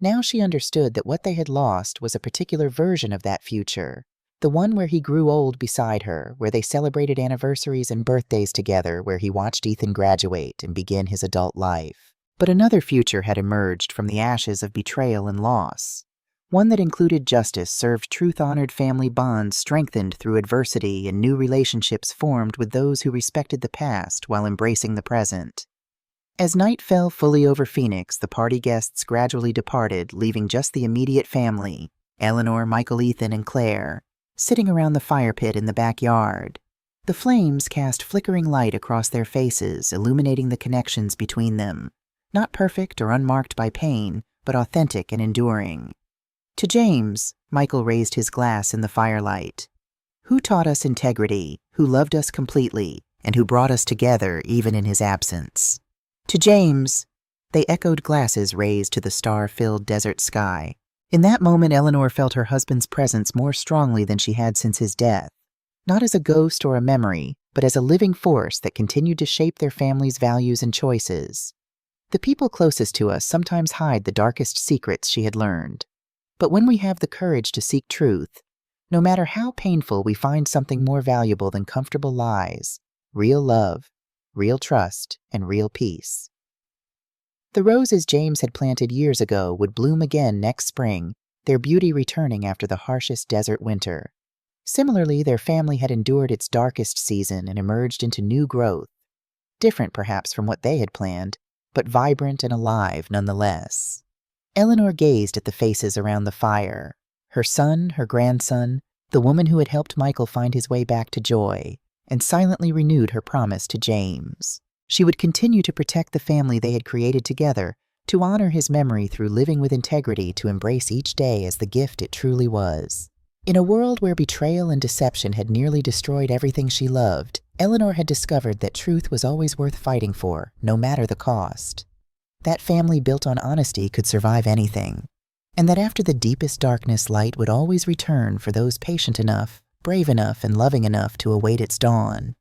[SPEAKER 1] Now she understood that what they had lost was a particular version of that future, the one where he grew old beside her, where they celebrated anniversaries and birthdays together, where he watched Ethan graduate and begin his adult life. But another future had emerged from the ashes of betrayal and loss, one that included justice served, truth-honored family bonds strengthened through adversity, and new relationships formed with those who respected the past while embracing the present. As night fell fully over Phoenix, the party guests gradually departed, leaving just the immediate family, Eleanor, Michael, Ethan, and Claire, sitting around the fire pit in the backyard. The flames cast flickering light across their faces, illuminating the connections between them, not perfect or unmarked by pain, but authentic and enduring. To James, Michael raised his glass in the firelight. Who taught us integrity, who loved us completely, and who brought us together even in his absence? To James, they echoed, glasses raised to the star-filled desert sky. In that moment, Eleanor felt her husband's presence more strongly than she had since his death, not as a ghost or a memory, but as a living force that continued to shape their family's values and choices. The people closest to us sometimes hide the darkest secrets, she had learned. But when we have the courage to seek truth, no matter how painful, we find something more valuable than comfortable lies: real love, real trust, and real peace. The roses James had planted years ago would bloom again next spring, their beauty returning after the harshest desert winter. Similarly, their family had endured its darkest season and emerged into new growth, different perhaps from what they had planned, but vibrant and alive nonetheless. Eleanor gazed at the faces around the fire, her son, her grandson, the woman who had helped Michael find his way back to joy, and silently renewed her promise to James. She would continue to protect the family they had created together, to honor his memory through living with integrity, to embrace each day as the gift it truly was. In a world where betrayal and deception had nearly destroyed everything she loved, Eleanor had discovered that truth was always worth fighting for, no matter the cost. That family built on honesty could survive anything, and that after the deepest darkness, light would always return for those patient enough, brave enough, and loving enough to await its dawn.